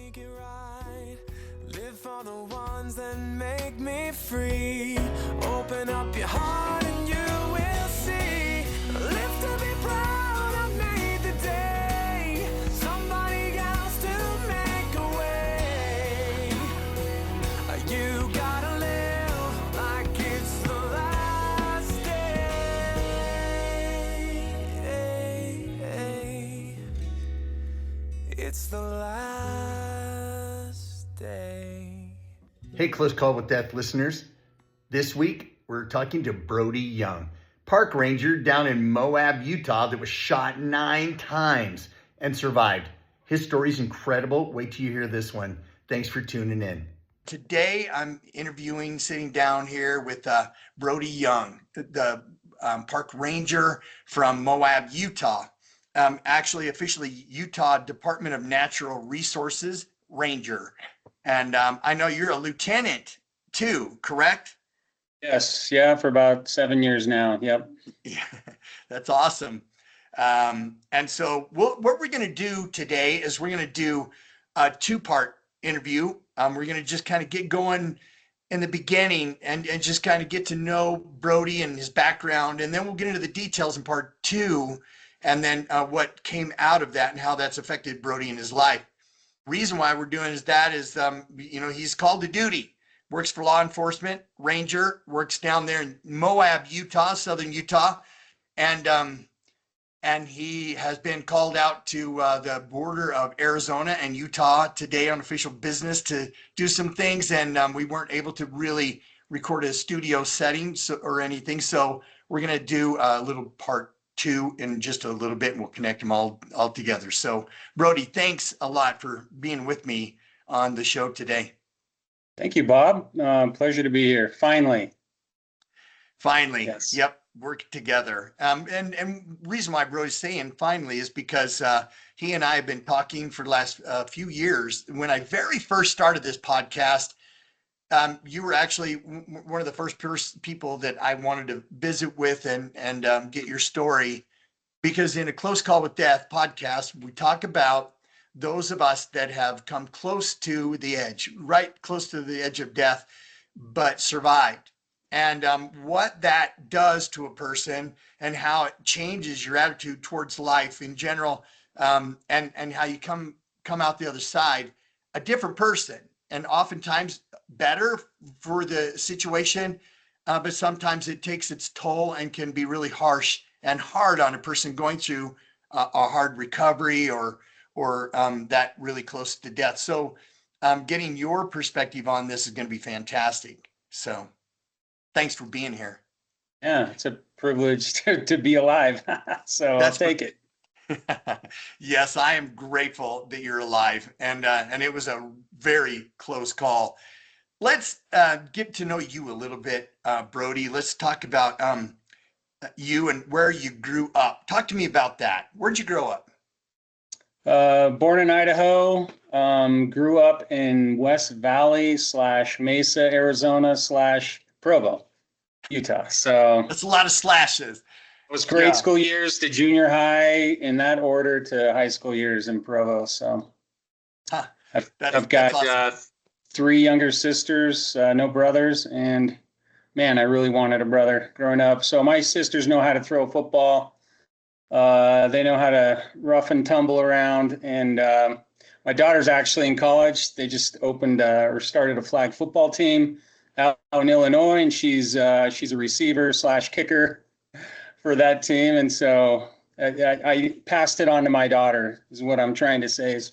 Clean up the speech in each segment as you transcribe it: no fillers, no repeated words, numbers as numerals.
make it right. Live for the ones that make me free. Open up your heart and you will see. Live to be proud, I've made the day. Somebody else to make a way. You gotta live like it's the last day. It's the last day. Hey, Close Call with Death listeners. This week, we're talking to Brody Young, park ranger down in Moab, Utah, that was shot 9 times and survived. His story's incredible. Wait till you hear this one. Thanks for tuning in. Today, I'm sitting down here with Brody Young, the park ranger from Moab, Utah. Actually, officially, Utah Department of Natural Resources Ranger. And I know you're a lieutenant too, correct? Yes, yeah, for about 7 years now. Yep. Yeah, that's awesome. And so what we're going to do today is we're going to do a 2-part interview. We're going to just kind of get going in the beginning and just kind of get to know Brody and his background. And then we'll get into the details in part 2 and then what came out of that and how that's affected Brody in his life. Reason why we're doing is he's called to duty, works for law enforcement, ranger, works down there in Moab, Utah, southern Utah, and he has been called out to the border of Arizona and Utah today on official business to do some things, and we weren't able to really record a studio setting or anything, so we're going to do a little part 2 in just a little bit, and we'll connect them all together. So, Brody, thanks a lot for being with me on the show today. Thank you, Bob. Pleasure to be here. Finally. Yes. Yep. Work together. And reason why Brody's saying finally is because he and I have been talking for the last few years. When I very first started this podcast, you were actually one of the first people that I wanted to visit with and get your story, because in a Close Call with Death podcast, we talk about those of us that have come close to the edge, right close to the edge of death, but survived. And what that does to a person and how it changes your attitude towards life in general, and how you come out the other side a different person, and oftentimes better for the situation, but sometimes it takes its toll and can be really harsh and hard on a person going through a hard recovery or that really close to death. So getting your perspective on this is going to be fantastic. So thanks for being here. Yeah, it's a privilege to be alive. So I'll take it. Yes, I am grateful that you're alive, and it was a very close call. Let's get to know you a little bit, Brody. Let's talk about you and where you grew up. Talk to me about that. Where'd you grow up? Born in Idaho, grew up in West Valley / Mesa, Arizona / Provo, Utah. So that's a lot of slashes. It was grade school years to junior high, in that order, to high school years in Provo. So I've got awesome. 3 younger sisters, no brothers, and man, I really wanted a brother growing up. So my sisters know how to throw a football. They know how to rough and tumble around, and my daughter's actually in college. They just opened or started a flag football team out in Illinois, and she's a receiver / kicker for that team. And so I passed it on to my daughter, is what I'm trying to say. Is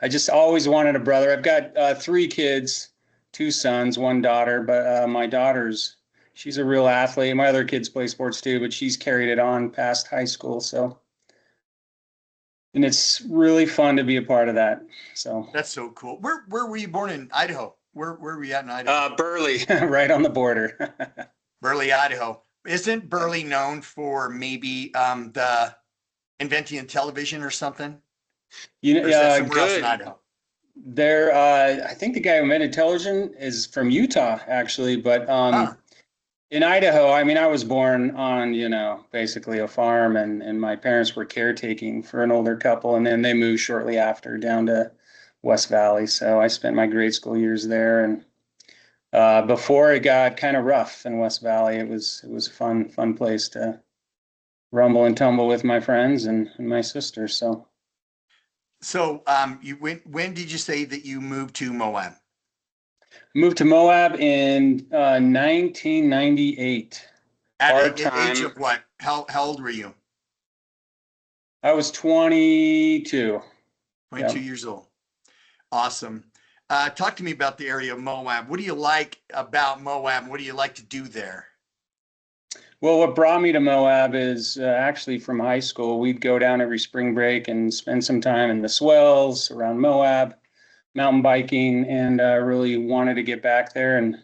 I just always wanted a brother. I've got 3 kids, 2 sons, 1 daughter, but my daughter's, she's a real athlete. My other kids play sports too, but she's carried it on past high school. So, and it's really fun to be a part of that. So that's so cool. Where were you born in Idaho? Where were you at in Idaho? Burley, right on the border. Burley, Idaho. Isn't Burley known for maybe the inventing television or something? Good. Else in Idaho? There, I think the guy who invented television is from Utah, actually, but in Idaho, I mean, I was born on, basically a farm, and my parents were caretaking for an older couple, and then they moved shortly after down to West Valley. So I spent my grade school years there, and before it got kind of rough in West Valley, it was a fun place to rumble and tumble with my friends and my sister. So when did you say that you moved to Moab? Moved to Moab in 1998. At the age of what? How old were you? I was 22. 22 years old. Awesome. Talk to me about the area of Moab. What do you like about Moab? What do you like to do there? Well, what brought me to Moab is actually from high school. We'd go down every spring break and spend some time in the swells around Moab, mountain biking, and really wanted to get back there and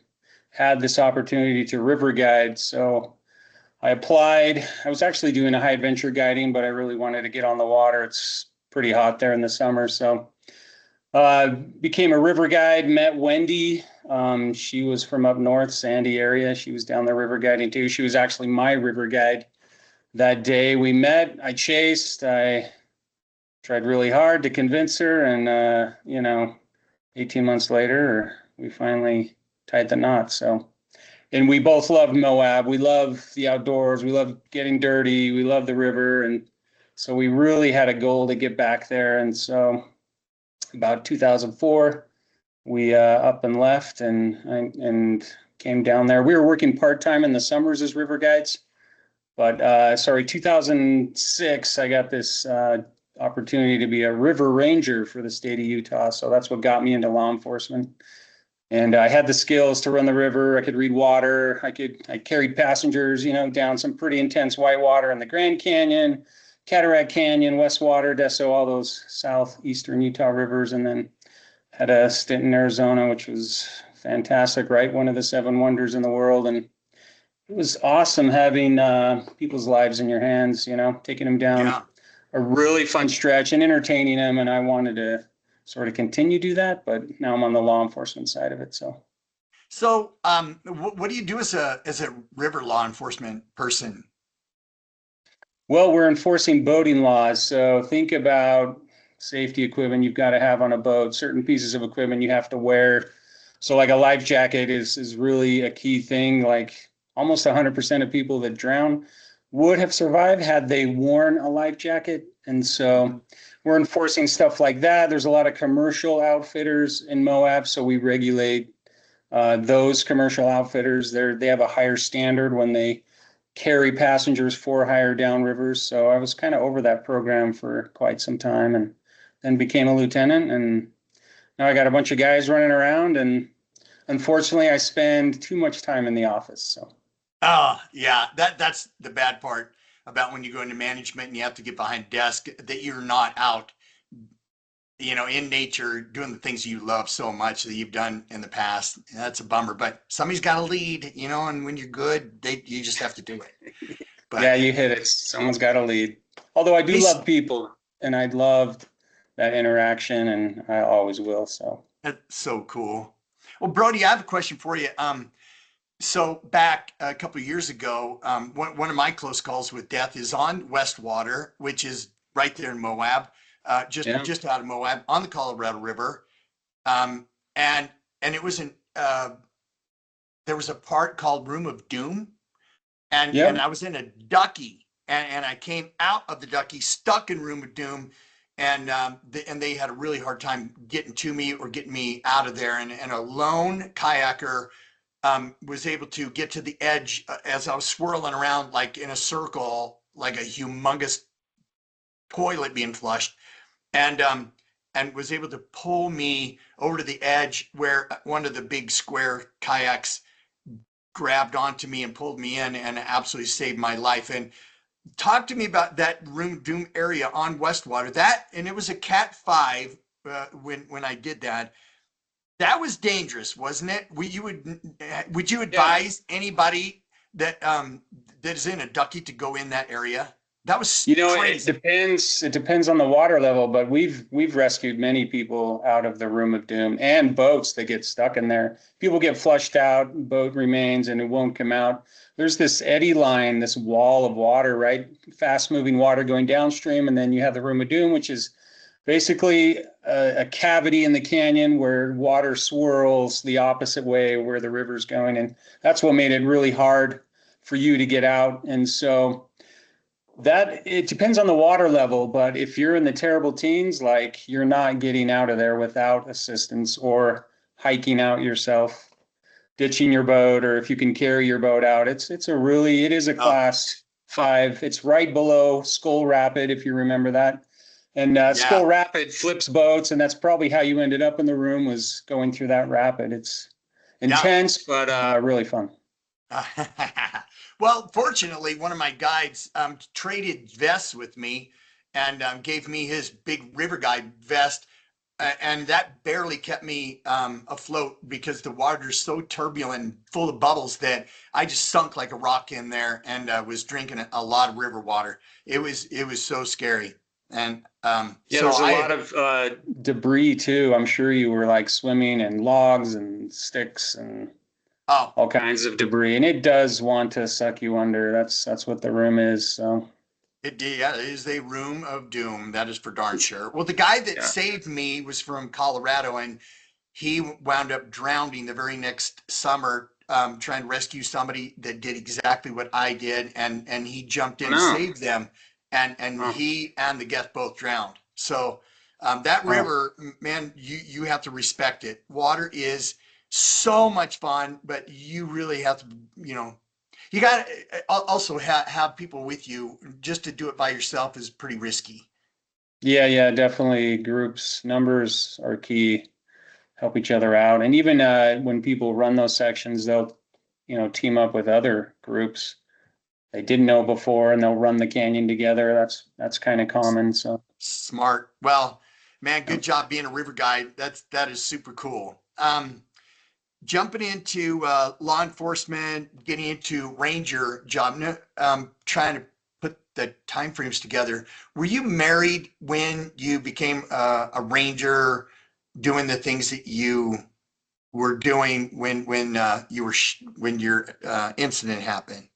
had this opportunity to river guide. So I applied. I was actually doing a high adventure guiding, but I really wanted to get on the water. It's pretty hot there in the summer. So became a river guide, met Wendy. She was from up north, Sandy area. She was down there river guiding too. She was actually my river guide that day we met. I chased. I tried really hard to convince her, and 18 months later, we finally tied the knot. So, and we both love Moab. We love the outdoors. We love getting dirty. We love the river, and so we really had a goal to get back there. And so, about 2004, we up and left and came down there. We were working part-time in the summers as river guides, but 2006, I got this opportunity to be a river ranger for the state of Utah. So that's what got me into law enforcement. And I had the skills to run the river. I could read water. I carried passengers, down some pretty intense whitewater in the Grand Canyon, Cataract Canyon, Westwater, Deso, all those southeastern Utah rivers, and then had a stint in Arizona, which was fantastic, right? One of the 7 wonders in the world. And it was awesome having people's lives in your hands, taking them down a really fun stretch and entertaining them. And I wanted to sort of continue to do that, but now I'm on the law enforcement side of it. So what do you do as a river law enforcement person? Well, we're enforcing boating laws. So think about safety equipment you've got to have on a boat, certain pieces of equipment you have to wear. So like a life jacket is really a key thing. Like almost 100% of people that drown would have survived had they worn a life jacket. And so we're enforcing stuff like that. There's a lot of commercial outfitters in Moab, so we regulate those commercial outfitters. They have a higher standard when they carry passengers for higher down rivers. So I was kind of over that program for quite some time, and then became a lieutenant. And now I got a bunch of guys running around, and unfortunately I spend too much time in the office. So. Oh, yeah, that's the bad part about when you go into management and you have to get behind a desk, that you're not out, in nature doing the things you love so much that you've done in the past. That's a bummer, but somebody's got to lead, and when you're good, you just have to do it. But yeah, you hit it. Someone's got to lead. Although I do love people, and I loved that interaction, and I always will. So that's so cool. Well, Brody, I have a question for you. So back a couple of years ago, one of my close calls with death is on Westwater, which is right there in Moab, just out of Moab on the Colorado River. And it was there was a part called Room of Doom, and I was in a ducky, and I came out of the ducky, stuck in Room of Doom, and they had a really hard time getting to me or getting me out of there. And a lone kayaker was able to get to the edge as I was swirling around like in a circle, like a humongous toilet being flushed, and was able to pull me over to the edge where one of the big square kayaks grabbed onto me and pulled me in and absolutely saved my life. And talk to me about that Room Doom area on Westwater. And it was a Cat 5 when I did that. That was dangerous, wasn't it? Would you advise anybody that that is in a ducky to go in that area? That was crazy. It depends on the water level, but we've rescued many people out of the Room of Doom, and boats that get stuck in there. People get flushed out, boat remains, and it won't come out. There's this eddy line, this wall of water, right? Fast moving water going downstream, and then you have the Room of Doom, which is basically a cavity in the canyon where water swirls the opposite way where the river's going. And that's what made it really hard for you to get out. And so that it depends on the water level, but if you're in the terrible teens, like you're not getting out of there without assistance or hiking out yourself, ditching your boat, or if you can carry your boat out. It is a class 5. It's right below Skull Rapid, if you remember that. And Skull Rapid flips boats, and that's probably how you ended up in the room, was going through that rapid. It's intense, but really fun. Well, fortunately, one of my guides traded vests with me and gave me his big river guide vest. And that barely kept me afloat because the water's so turbulent, full of bubbles, that I just sunk like a rock in there and was drinking a lot of river water. It was so scary. And so there's a lot of debris too. I'm sure you were like swimming in logs and sticks and all kinds of debris, and it does want to suck you under. That's what the room is. So it is a room of doom. That is for darn sure. Well, the guy that saved me was from Colorado, and he wound up drowning the very next summer, trying to rescue somebody that did exactly what I did, and he jumped in and saved them, and he and the guest both drowned. So that river, man, you have to respect it. Water is so much fun, but you really have to, you got to also have people with you. Just to do it by yourself is pretty risky. Yeah, definitely. Numbers are key. Help each other out. And even when people run those sections, they'll, team up with other groups they didn't know before, and they'll run the canyon together. That's kind of common. So smart. Well, man, good job being a river guide. That is super cool. Jumping into law enforcement, getting into ranger job, trying to put the timeframes together. Were you married when you became a ranger, doing the things that you were doing when your incident happened?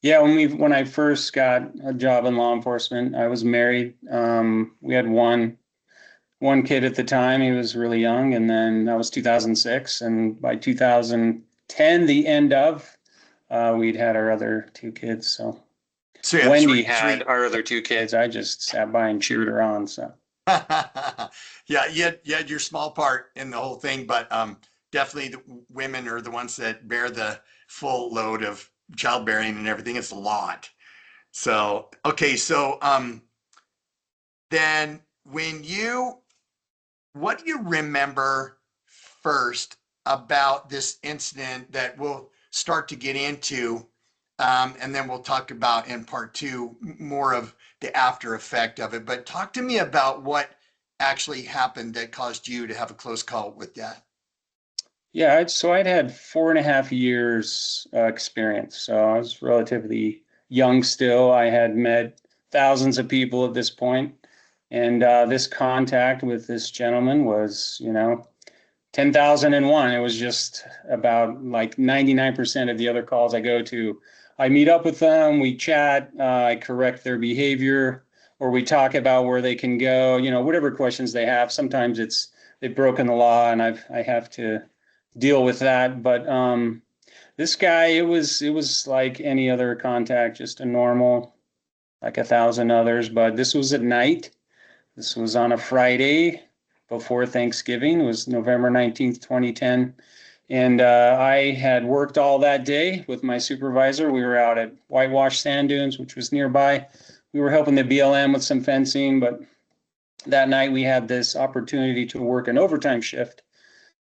Yeah, when I first got a job in law enforcement, I was married. We had one kid at the time. He was really young, and then that was 2006. And by 2010, the end of, we'd had our other 2 kids. So Wendy had our other 2 kids. I just sat by and cheered her on. So yeah, you had your small part in the whole thing, but definitely the women are the ones that bear the full load of childbearing and everything. It's a lot. So okay, so then what do you remember first about this incident that we'll start to get into, and then we'll talk about in part 2 more of the after effect of it. But talk to me about what actually happened that caused you to have a close call with that. Yeah, so I'd had 4.5 years experience. So I was relatively young still. I had met thousands of people at this point. And this contact with this gentleman was, 10,001. It was just about like 99% of the other calls I go to. I meet up with them, we chat, I correct their behavior, or we talk about where they can go, whatever questions they have. Sometimes they've broken the law and I have to deal with that. But this guy, it was like any other contact, just a normal, like 1,000 others. But this was at night. This was on a Friday before Thanksgiving. It was November 19th, 2010. And I had worked all that day with my supervisor. We were out at Whitewash Sand Dunes, which was nearby. We were helping the BLM with some fencing, but that night we had this opportunity to work an overtime shift.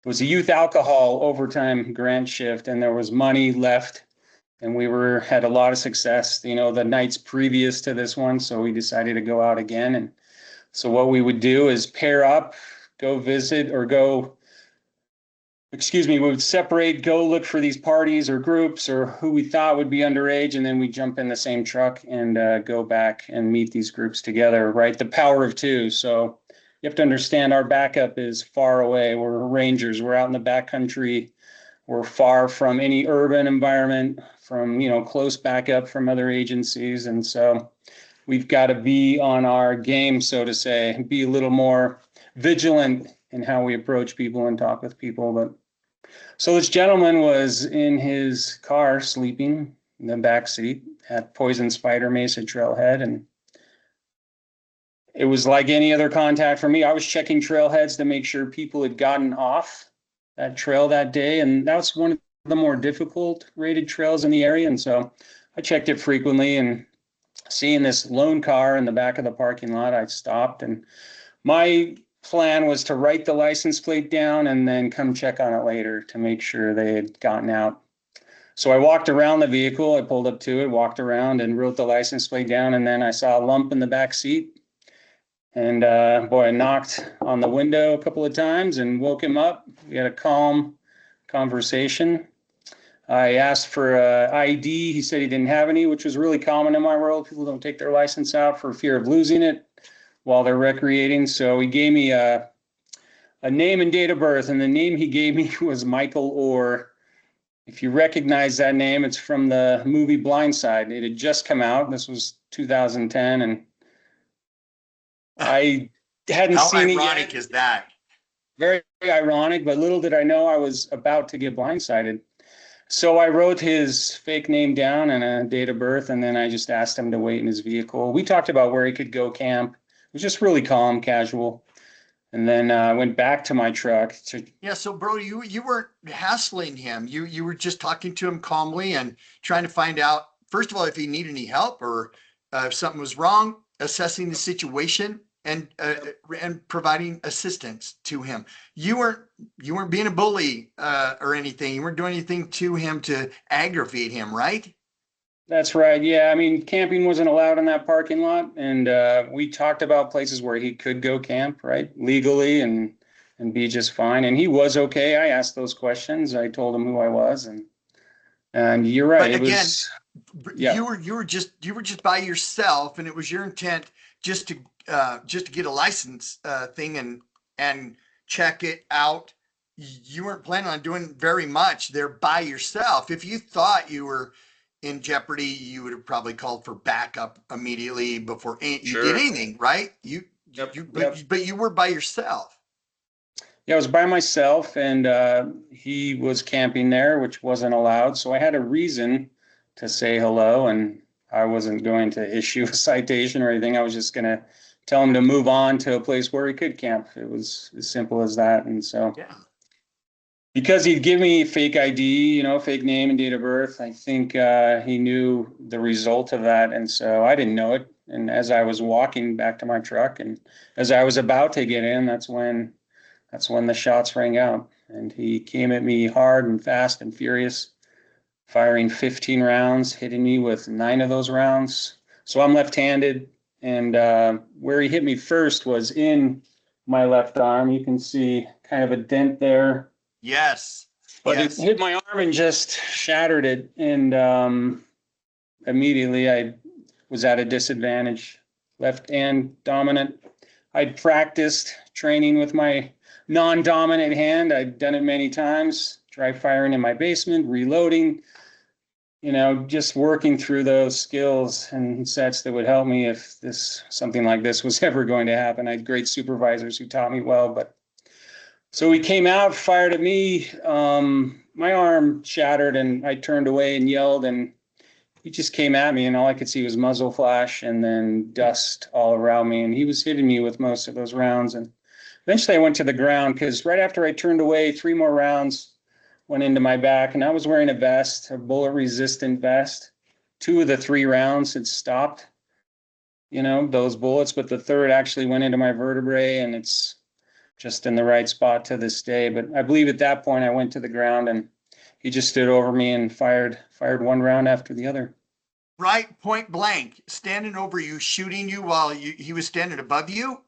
It was a youth alcohol overtime grant shift, and there was money left, and we had a lot of success, the nights previous to this one. So we decided to go out again. And so what we would do is pair up, we would separate, go look for these parties or groups or who we thought would be underage, and then we jump in the same truck and go back and meet these groups together, right? The power of 2. So you have to understand our backup is far away. We're rangers. We're out in the backcountry. We're far from any urban environment, from, close backup from other agencies. And so we've got to be on our game, so to say, be a little more vigilant in how we approach people and talk with people. But so this gentleman was in his car sleeping in the back seat at Poison Spider Mesa Trailhead, and it was like any other contact for me. I was checking trailheads to make sure people had gotten off that trail that day, and that was one of the more difficult rated trails in the area. And so I checked it frequently, and seeing this lone car in the back of the parking lot, I stopped, and my plan was to write the license plate down and then come check on it later to make sure they had gotten out. So I walked around the vehicle, I pulled up to it, walked around and wrote the license plate down, and then I saw a lump in the back seat. And boy, I knocked on the window a couple of times and woke him up. We had a calm conversation. I asked for ID. He said he didn't have any, which was really common in my world. People don't take their license out for fear of losing it while they're recreating. So he gave me a name and date of birth, and the name he gave me was Michael Orr. If you recognize that name, it's from the movie Blindside. It had just come out. This was 2010, and I hadn't seen it yet. How ironic is that? Very ironic, but little did I know I was about to get blindsided. So I wrote his fake name down and a date of birth, and then I just asked him to wait in his vehicle. We talked about where he could go camp. It was just really calm, casual. And then I went back to my truck. Yeah, so Brody, you weren't hassling him. You were just talking to him calmly and trying to find out, first of all, if he needed any help or if something was wrong, assessing the situation and providing assistance to him. You weren't being a bully or anything. You weren't doing anything to him to aggravate him, right? That's right. Yeah, I mean, camping wasn't allowed in that parking lot, and we talked about places where he could go camp, right, legally and be just fine. And he was okay. I asked those questions. I told him who I was, and you're right. But again, you were just by yourself, and it was your intent just to get a license thing and check it out. You weren't planning on doing very much there by yourself. If you thought you were in jeopardy, you would have probably called for backup immediately before you did anything, right? But you were by yourself. Yeah, I was by myself, and he was camping there, which wasn't allowed. So I had a reason to say hello, and I wasn't going to issue a citation or anything. I was just going to tell him to move on to a place where he could camp. It was as simple as that. And so because he'd give me fake ID, fake name and date of birth, I think he knew the result of that. And so I didn't know it. And as I was walking back to my truck and as I was about to get in, that's when the shots rang out. And he came at me hard and fast and furious, firing 15 rounds, hitting me with 9 of those rounds. So I'm left-handed, and where he hit me first was in my left arm. You can see kind of a dent there. Yes. But it hit my arm and just shattered it. And immediately I was at a disadvantage, left hand dominant. I'd practiced training with my non-dominant hand. I'd done it many times, dry firing in my basement, reloading, just working through those skills and sets that would help me if something like this was ever going to happen. I had great supervisors who taught me well, but so he came out, fired at me. My arm shattered, and I turned away and yelled, and he just came at me, and all I could see was muzzle flash and then dust all around me. And he was hitting me with most of those rounds. And eventually I went to the ground because right after I turned away, 3 more rounds went into my back, and I was wearing a vest, a bullet-resistant vest. 2 of the 3 rounds had stopped, those bullets, but the third actually went into my vertebrae, and it's just in the right spot to this day. But I believe at that point I went to the ground, and he just stood over me and fired 1 round after the other. Right, point blank, standing over you, shooting you while he was standing above you?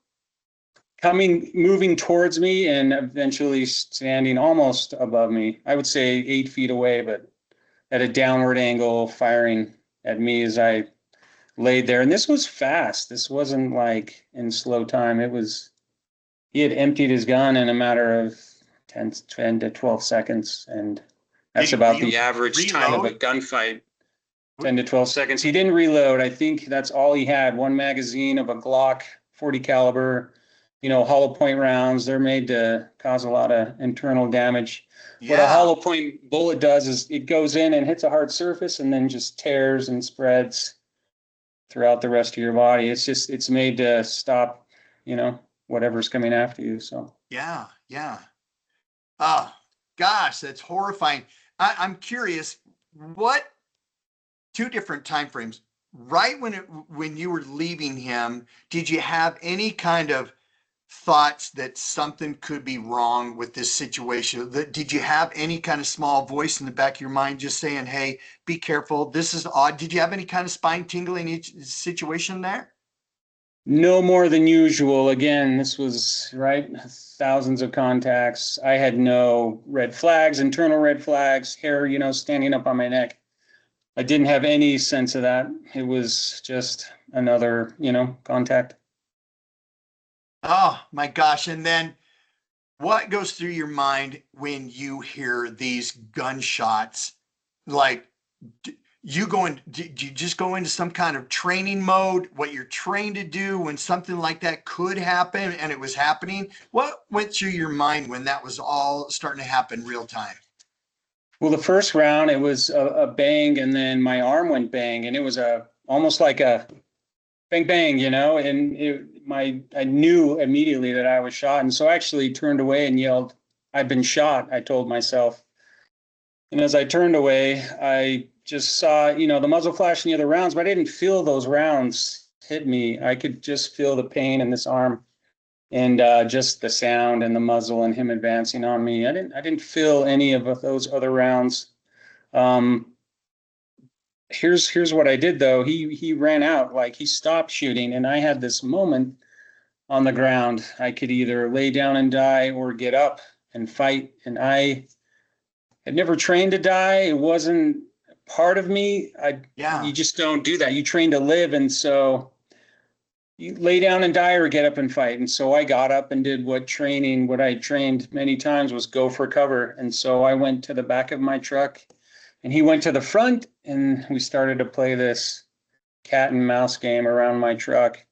Moving towards me and eventually standing almost above me. I would say 8 feet away, but at a downward angle, firing at me as I laid there. And this was fast. This wasn't like in slow time. He had emptied his gun in a matter of 10 to 12 seconds. And that's about the average time of a gunfight. 10 to 12 seconds. He didn't reload. I think that's all he had. One magazine of a Glock 40 caliber, hollow point rounds. They're made to cause a lot of internal damage. Yeah. What a hollow point bullet does is it goes in and hits a hard surface and then just tears and spreads throughout the rest of your body. It's made to stop, whatever's coming after you. So yeah. Oh gosh, that's horrifying. I'm curious, what two different time frames, right when you were leaving him, did you have any kind of thoughts that something could be wrong with this situation? Did you have any kind of small voice in the back of your mind just saying, hey, be careful, this is odd? Did you have any kind of spine tingling situation there? No more than usual. Again, this was right, thousands of contacts. I had no red flags, internal red flags, hair, standing up on my neck. I didn't have any sense of that. It was just another, contact. Oh my gosh. And then what goes through your mind when you hear these gunshots? Like, do you just go into some kind of training mode, what you're trained to do when something like that could happen and it was happening? What went through your mind when that was all starting to happen real time? Well, the first round, it was a bang, and then my arm went bang, and it was almost like a bang, bang, and I knew immediately that I was shot. And so I actually turned away and yelled, I've been shot, I told myself. And as I turned away, I just saw, the muzzle flash in the other rounds, but I didn't feel those rounds hit me. I could just feel the pain in this arm and just the sound and the muzzle and him advancing on me. I didn't feel any of those other rounds. Here's what I did though. He ran out, like he stopped shooting, and I had this moment on the ground. I could either lay down and die or get up and fight. And I had never trained to die. It wasn't part of me. You just don't do that. You train to live. And so you lay down and die or get up and fight. And so I got up and did what I trained many times was go for cover. And so I went to the back of my truck and he went to the front, and we started to play this cat and mouse game around my truck.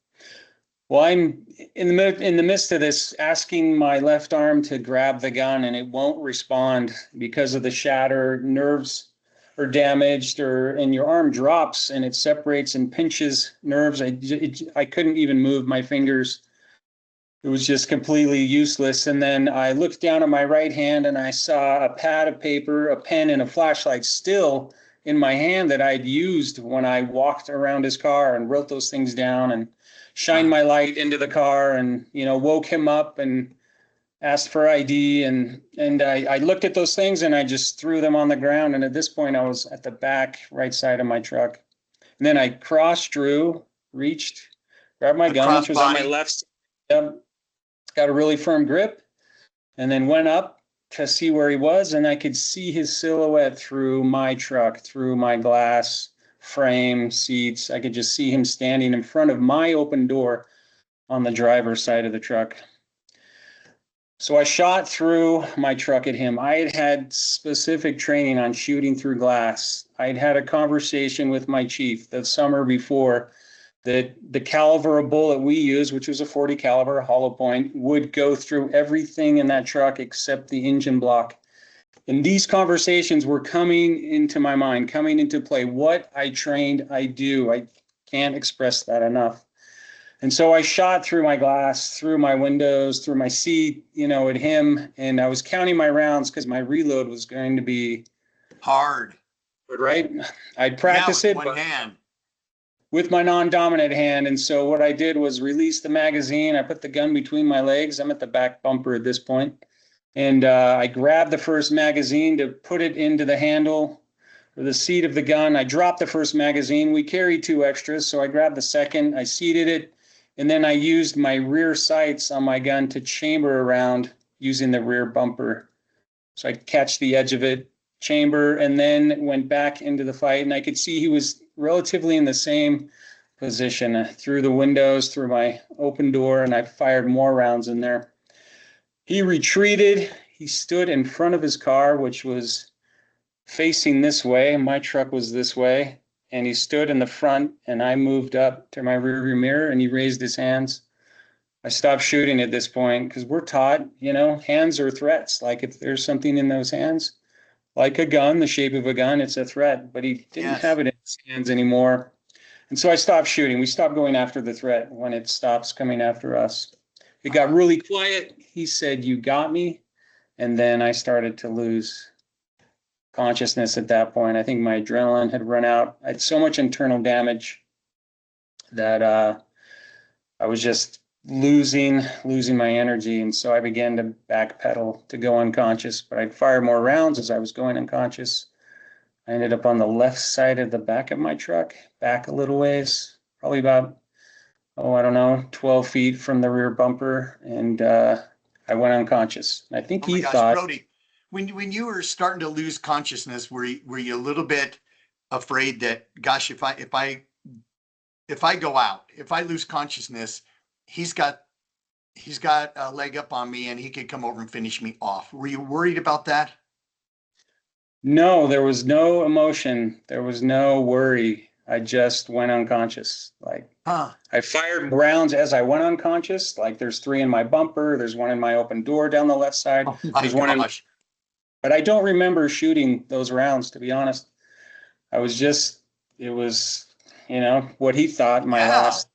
Well, I'm in the midst of this asking my left arm to grab the gun, and it won't respond because of the shatter. Nerves are damaged, and your arm drops and it separates and pinches nerves. I couldn't even move my fingers. It was just completely useless. And then I looked down at my right hand and I saw a pad of paper, a pen, and a flashlight still in my hand that I'd used when I walked around his car and wrote those things down and shined my light into the car and, woke him up and asked for ID. And I looked at those things and I just threw them on the ground. And at this point I was at the back right side of my truck. And then I reached, grabbed my gun, which was on my left side. Got a really firm grip, and then went up to see where he was, and I could see his silhouette through my truck, through my glass frame, seats. I could just see him standing in front of my open door on the driver's side of the truck. So I shot through my truck at him. I had had specific training on shooting through glass. I'd had a conversation with my chief the summer before that the caliber of bullet we use, which was a 40 caliber hollow point, would go through everything in that truck except the engine block. And these conversations were coming into my mind, coming into play. What I trained, I do. I can't express that enough. And so I shot through my glass, through my windows, through my seat, at him. And I was counting my rounds because my reload was going to be hard. Right? I'd practice it. One hand. With my non-dominant hand. And so what I did was release the magazine. I put the gun between my legs. I'm at the back bumper at this point. And I grabbed the first magazine to put it into the handle or the seat of the gun. I dropped the first magazine. We carried 2 extras. So I grabbed the second, I seated it, and then I used my rear sights on my gun to chamber around using the rear bumper. So I catch the edge of it, chamber, and then went back into the fight. And I could see he was relatively in the same position through the windows, through my open door, and I fired more rounds in there. He retreated. He stood in front of his car, which was facing this way. My truck was this way. and he stood in the front, and I moved up to my rearview mirror, and he raised his hands. I stopped shooting at this point because we're taught, hands are threats. Like if there's something in those hands, like a gun, the shape of a gun, it's a threat. But he didn't have it in his hands anymore. And so I stopped shooting. We stopped going after the threat when it stops coming after us. It got really quiet. He said, "You got me." And then I started to lose consciousness at that point. I think my adrenaline had run out. I had so much internal damage that I was just losing my energy. And so I began to backpedal to go unconscious, but I'd fire more rounds as I was going unconscious. I ended up on the left side of the back of my truck, back a little ways, probably about, 12 feet from the rear bumper. And I went unconscious. I think he thought. Brody, when you were starting to lose consciousness, were you a little bit afraid that, gosh, if I go out, if I lose consciousness, he's got a leg up on me and he could come over and finish me off. Were you worried about that? No, there was no emotion. There was no worry. I just went unconscious. I fired rounds as I went unconscious. Like there's 3 in my bumper. There's 1 in my open door down the left side. There's one but I don't remember shooting those rounds, to be honest. It was, what he thought my last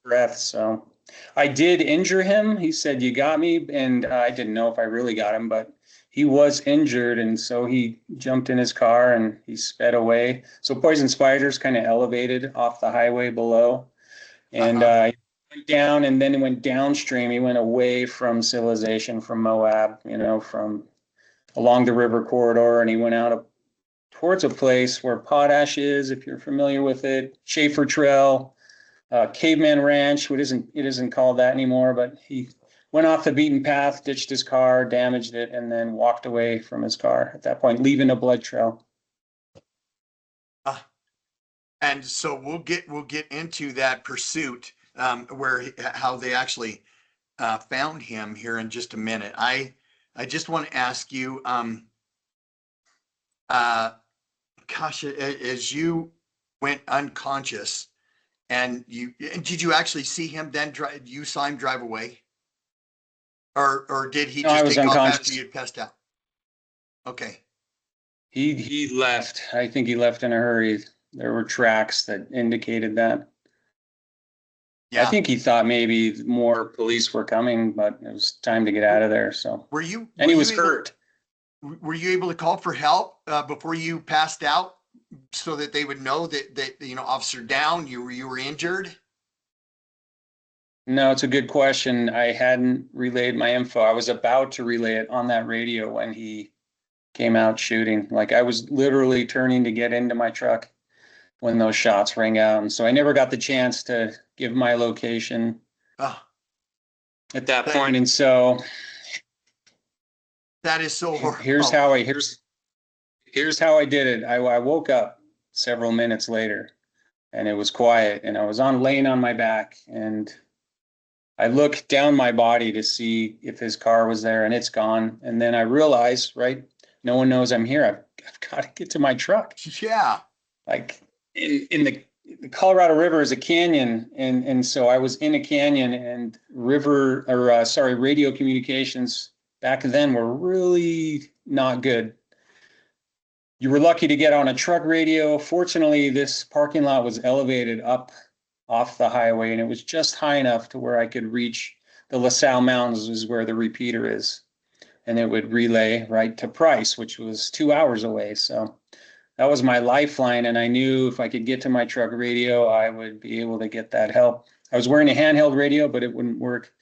breath. So I did injure him. He said, "You got me." And I didn't know if I really got him, but he was injured. And so he jumped in his car and he sped away. So poison spiders kind of elevated off the highway below. And he went down, and then he went downstream. He went away from civilization, from Moab, from along the river corridor. And he went out towards a place where Potash is, if you're familiar with it, Schaefer Trail, Caveman Ranch. It isn't called that anymore, but he went off the beaten path, ditched his car, damaged it, and then walked away from his car at that point, leaving a blood trail. And so we'll get into that pursuit, how they actually found him here in just a minute. I just want to ask you, gosh, as you went unconscious, and did you actually see him then drive? You saw him drive away, or did he just take off after you had passed out? Okay. He left. I think he left in a hurry. There were tracks that indicated that. Yeah. I think he thought maybe more police were coming, but it was time to get out of there. So he was hurt. Were you able to call for help before you passed out, so that they would know that officer down, you were injured? No, it's a good question. I hadn't relayed my info. I was about to relay it on that radio when he came out shooting. Like I was literally turning to get into my truck when those shots rang out. And so I never got the chance to give my location at that point. And so that is so horrible. Here's how I did it. I woke up several minutes later and it was quiet, and I was laying on my back, and I looked down my body to see if his car was there, and it's gone. And then I realized, no one knows I'm here. I've got to get to my truck. Yeah. Like in the Colorado River is a canyon. And so I was in a canyon, and radio communications back then were really not good. You were lucky to get on a truck radio. Fortunately, this parking lot was elevated up off the highway, and it was just high enough to where I could reach the LaSalle Mountains, is where the repeater is. And it would relay right to Price, which was 2 hours away. So that was my lifeline. And I knew if I could get to my truck radio, I would be able to get that help. I was wearing a handheld radio, but it wouldn't work.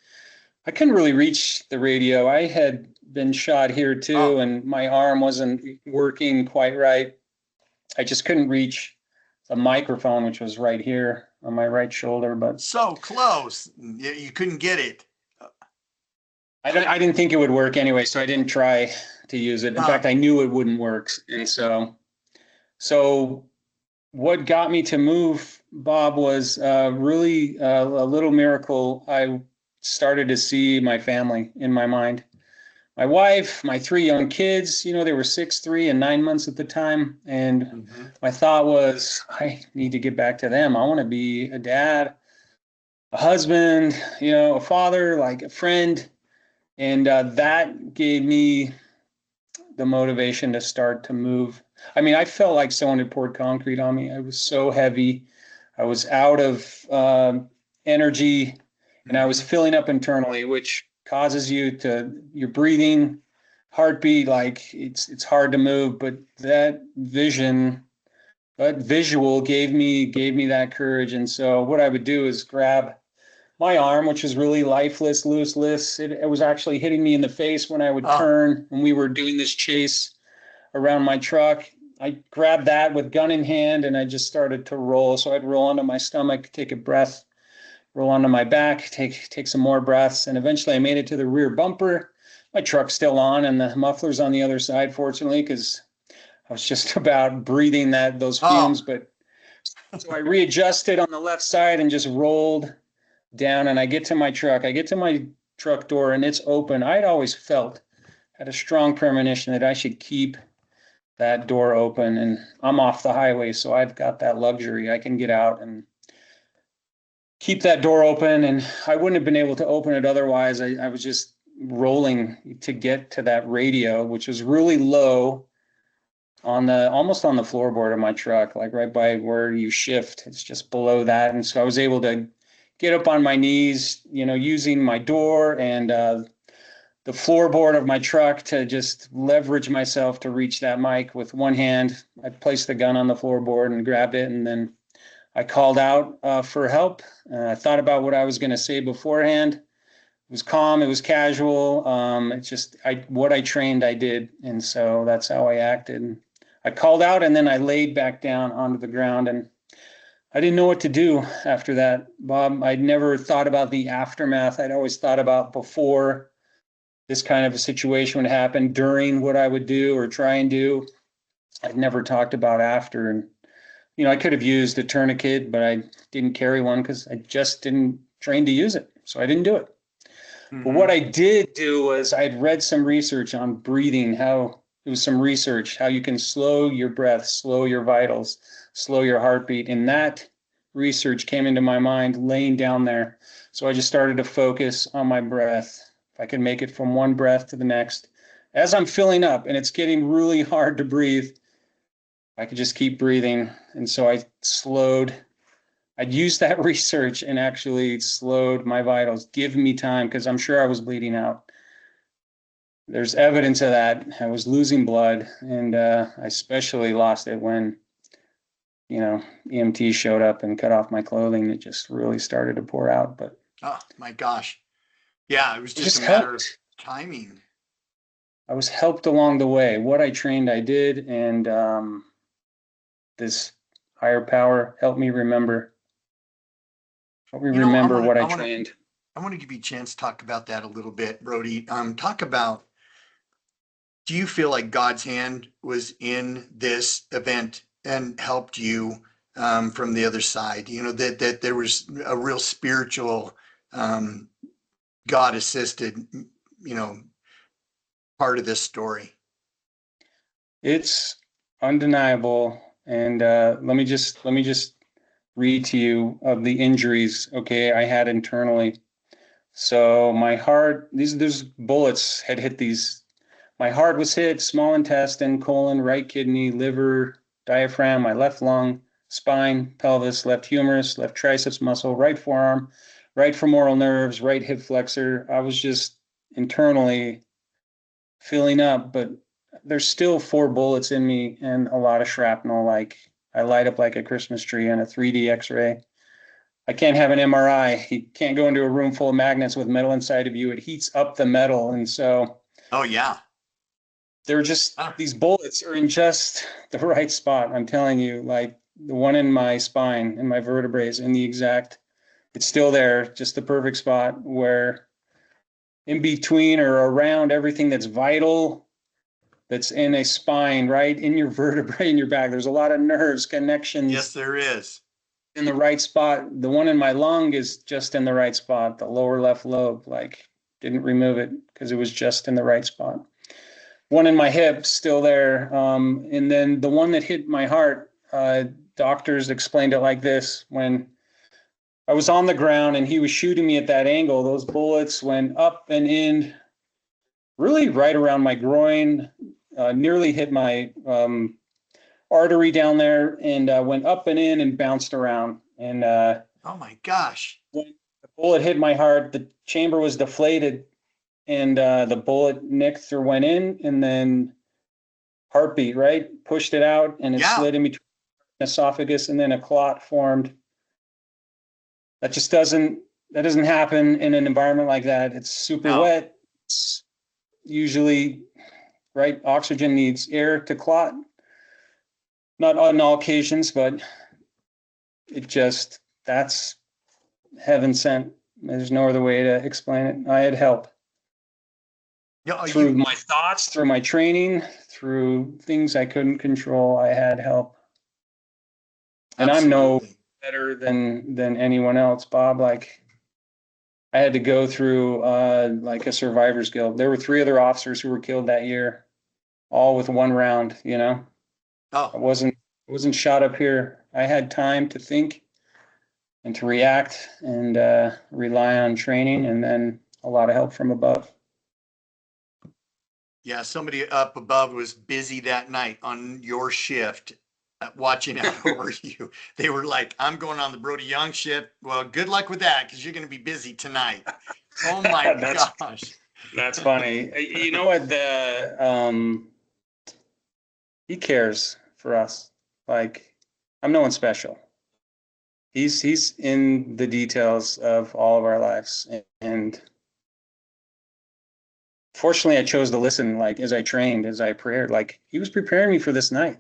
I couldn't really reach the radio. I had been shot here too, and my arm wasn't working quite right. I just couldn't reach the microphone, which was right here on my right shoulder. But so close, you couldn't get it. I didn't think it would work anyway, so I didn't try to use it. In fact, I knew it wouldn't work. And so what got me to move, Bob, was really a little miracle. I started to see my family in my mind. my wife, my 3 young kids, they were 6, 3, and 9 months at the time. And my thought was, I need to get back to them. I want to be a dad, a husband, a father, like a friend. And that gave me the motivation to start to move. I mean, I felt like someone had poured concrete on me. I was so heavy. I was out of energy, and I was filling up internally, which causes your breathing, heartbeat, like it's hard to move. But that visual gave me that courage. And so what I would do is grab my arm, which was really lifeless, looseless. It was actually hitting me in the face when I would turn, when we were doing this chase around my truck. I grabbed that with gun in hand, and I just started to roll. So I'd roll onto my stomach, take a breath, roll onto my back, take some more breaths. And eventually I made it to the rear bumper. My truck's still on, and the muffler's on the other side, fortunately, because I was just about breathing those fumes. But so I readjusted on the left side and just rolled down, and I get to my truck door, and it's open. I'd always had a strong premonition that I should keep that door open, and I'm off the highway, so I've got that luxury. I can get out and keep that door open, and I wouldn't have been able to open it otherwise. I was just rolling to get to that radio, which was really low almost on the floorboard of my truck, like right by where you shift. It's just below that. And so I was able to get up on my knees, using my door and the floorboard of my truck to just leverage myself to reach that mic with one hand. I placed the gun on the floorboard and grabbed it, and then I called out for help. I thought about what I was going to say beforehand. It was calm. It was casual. What I trained, I did. And so that's how I acted. I called out, and then I laid back down onto the ground, and I didn't know what to do after that, Bob. I'd never thought about the aftermath. I'd always thought about before this kind of a situation would happen, during what I would do or try and do. I'd never talked about after. And, I could have used a tourniquet, but I didn't carry one because I just didn't train to use it. So I didn't do it. But what I did do was I'd read some research on breathing, how you can slow your breath, slow your vitals, slow your heartbeat. And that research came into my mind laying down there. So I just started to focus on my breath. If I could make it from one breath to the next, as I'm filling up and it's getting really hard to breathe, I could just keep breathing. And so I'd used that research and actually slowed my vitals, giving me time, because I'm sure I was bleeding out. There's evidence of that. I was losing blood, and I especially lost it when, EMT showed up and cut off my clothing. It just really started to pour out. But oh my gosh. Yeah, it was just a matter of timing. I was helped along the way. What I trained, I did, and this higher power helped me remember. Help me remember what I trained. I want to give you a chance to talk about that a little bit, Brody. Talk about, do you feel like God's hand was in this event and helped you from the other side? That there was a real spiritual, God assisted, part of this story. It's undeniable. And let me just read to you of the injuries, I had internally. So my heart, these bullets had hit these. My heart was hit, small intestine, colon, right kidney, liver, diaphragm, my left lung, spine, pelvis, left humerus, left triceps muscle, right forearm, right femoral nerves, right hip flexor. I was just internally filling up, but there's still 4 bullets in me and a lot of shrapnel. Like, I light up like a Christmas tree on a 3D X-ray. I can't have an MRI. You can't go into a room full of magnets with metal inside of you. It heats up the metal. And so, oh yeah, they're just, these bullets are in just the right spot. I'm telling you, like the one in my spine and my vertebrae is in the exact, it's still there, just the perfect spot where in between or around everything that's vital, that's in a spine, right in your vertebrae, in your back. There's a lot of nerves, connections. Yes, there is. In the right spot. The one in my lung is just in the right spot, the lower left lobe. Like, didn't remove it because it was just in the right spot. One in my hip, still there. And then the one that hit my heart, doctors explained it like this: when I was on the ground and he was shooting me at that angle, those bullets went up and in, really right around my groin, nearly hit my artery down there, and went up and in and bounced around. And oh my gosh. when the bullet hit my heart, the chamber was deflated, and the bullet nicked or went in, and then heartbeat, right? Pushed it out, and it slid in between the esophagus, and then a clot formed. That just doesn't happen in an environment like that. It's super wet. It's usually, right, oxygen needs air to clot. Not on all occasions, but that's heaven sent. There's no other way to explain it. I had help. Through my thoughts, through my training, through things I couldn't control, I had help. And absolutely. I'm no better than anyone else, Bob. Like, I had to go through like a survivor's guild. There were 3 other officers who were killed that year, all with 1 round, you know. I wasn't shot up here. I had time to think and to react and rely on training, and then a lot of help from above. Yeah, somebody up above was busy that night on your shift, watching out over you. They were like, I'm going on the Brody Young shift. Well, good luck with that, because you're going to be busy tonight. Oh my gosh. That's funny. You know what? He cares for us. Like, I'm no one special. He's in the details of all of our lives. And fortunately, I chose to listen, like, as I trained, as I prayed. Like, he was preparing me for this night.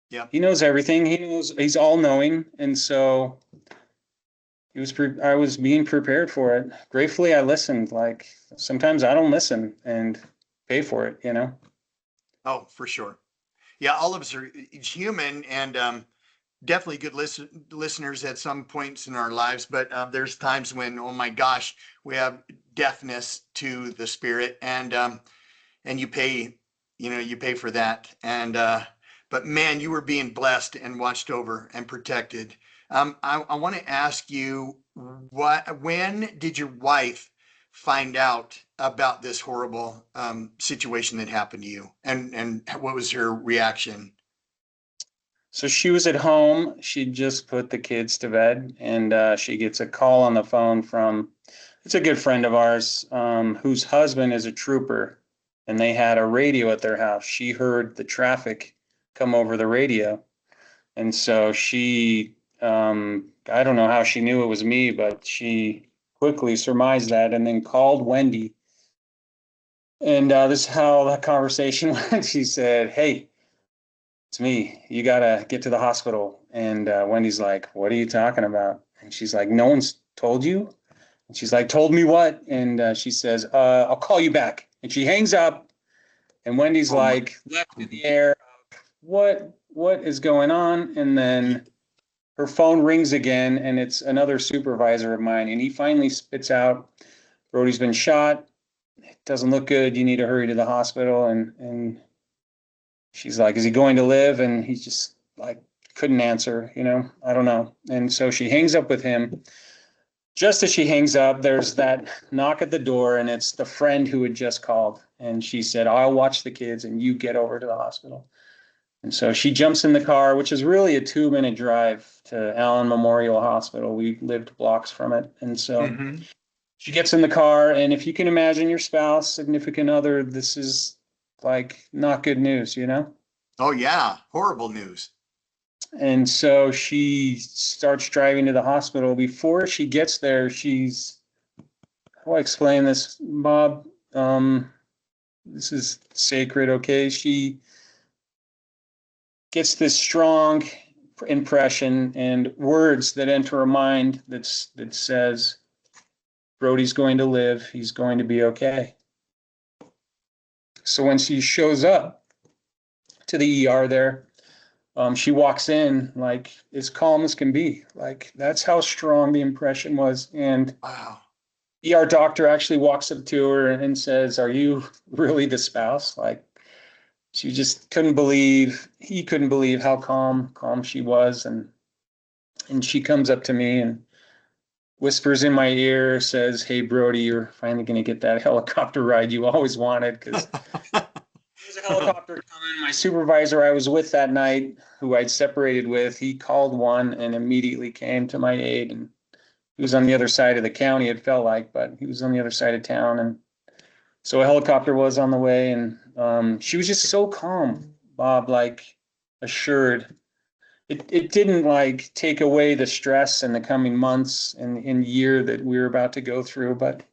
Yeah. He knows everything. He knows, he's all knowing. And so I was being prepared for it. Gratefully, I listened. Like, sometimes I don't listen and pay for it, you know? Oh, for sure. Yeah, all of us are human, and definitely good listeners at some points in our lives. But there's times when, oh my gosh, we have deafness to the spirit, and you pay for that. And but man, you were being blessed and watched over and protected. I want to ask you, when did your wife find out about this horrible situation that happened to you, and what was her reaction? So she was at home. She just put the kids to bed, and she gets a call on the phone from, it's a good friend of ours, whose husband is a trooper, and they had a radio at their house. She heard the traffic come over the radio. And so she, I don't know how she knew it was me, but she quickly surmised that, and then called Wendy. And this is how that conversation went. She said, "Hey, it's me. You got to get to the hospital." And Wendy's like, "What are you talking about?" And she's like, "No one's told you?" And she's like, "Told me what?" And she says, "I'll call you back." And she hangs up, and Wendy's left in the air. What is going on? And then her phone rings again, and it's another supervisor of mine. And he finally spits out, "Brody's been shot. It doesn't look good. You need to hurry to the hospital." And she's like, "Is he going to live?" And he's just like, couldn't answer, you know, I don't know. And so she hangs up with him. Just as she hangs up, there's that knock at the door, and it's the friend who had just called. And she said, "I'll watch the kids and you get over to the hospital." And so she jumps in the car, which is really a 2-minute drive to Allen Memorial Hospital. We lived blocks from it. And so she gets in the car, and if you can imagine your spouse, significant other, this is like not good news, you know? Oh yeah, horrible news. And so she starts driving to the hospital. Before she gets there, how do I explain this, Bob? This is sacred, okay? She gets this strong impression and words that enter her mind that says, "Brody's going to live. He's going to be okay." So when she shows up to the ER there, she walks in like as calm as can be. Like, that's how strong the impression was. And wow, ER doctor actually walks up to her and says, "Are you really the spouse?" Like, she just he couldn't believe how calm she was. And she comes up to me and whispers in my ear, says, "Hey, Brody, you're finally going to get that helicopter ride you always wanted." Because there's a helicopter coming. My supervisor I was with that night, who I'd separated with, he called one and immediately came to my aid. And he was on the other side of the county, it felt like, but he was on the other side of town. And so a helicopter was on the way, and she was just so calm, Bob, like assured. It didn't like take away the stress in the coming months and year that we were about to go through, but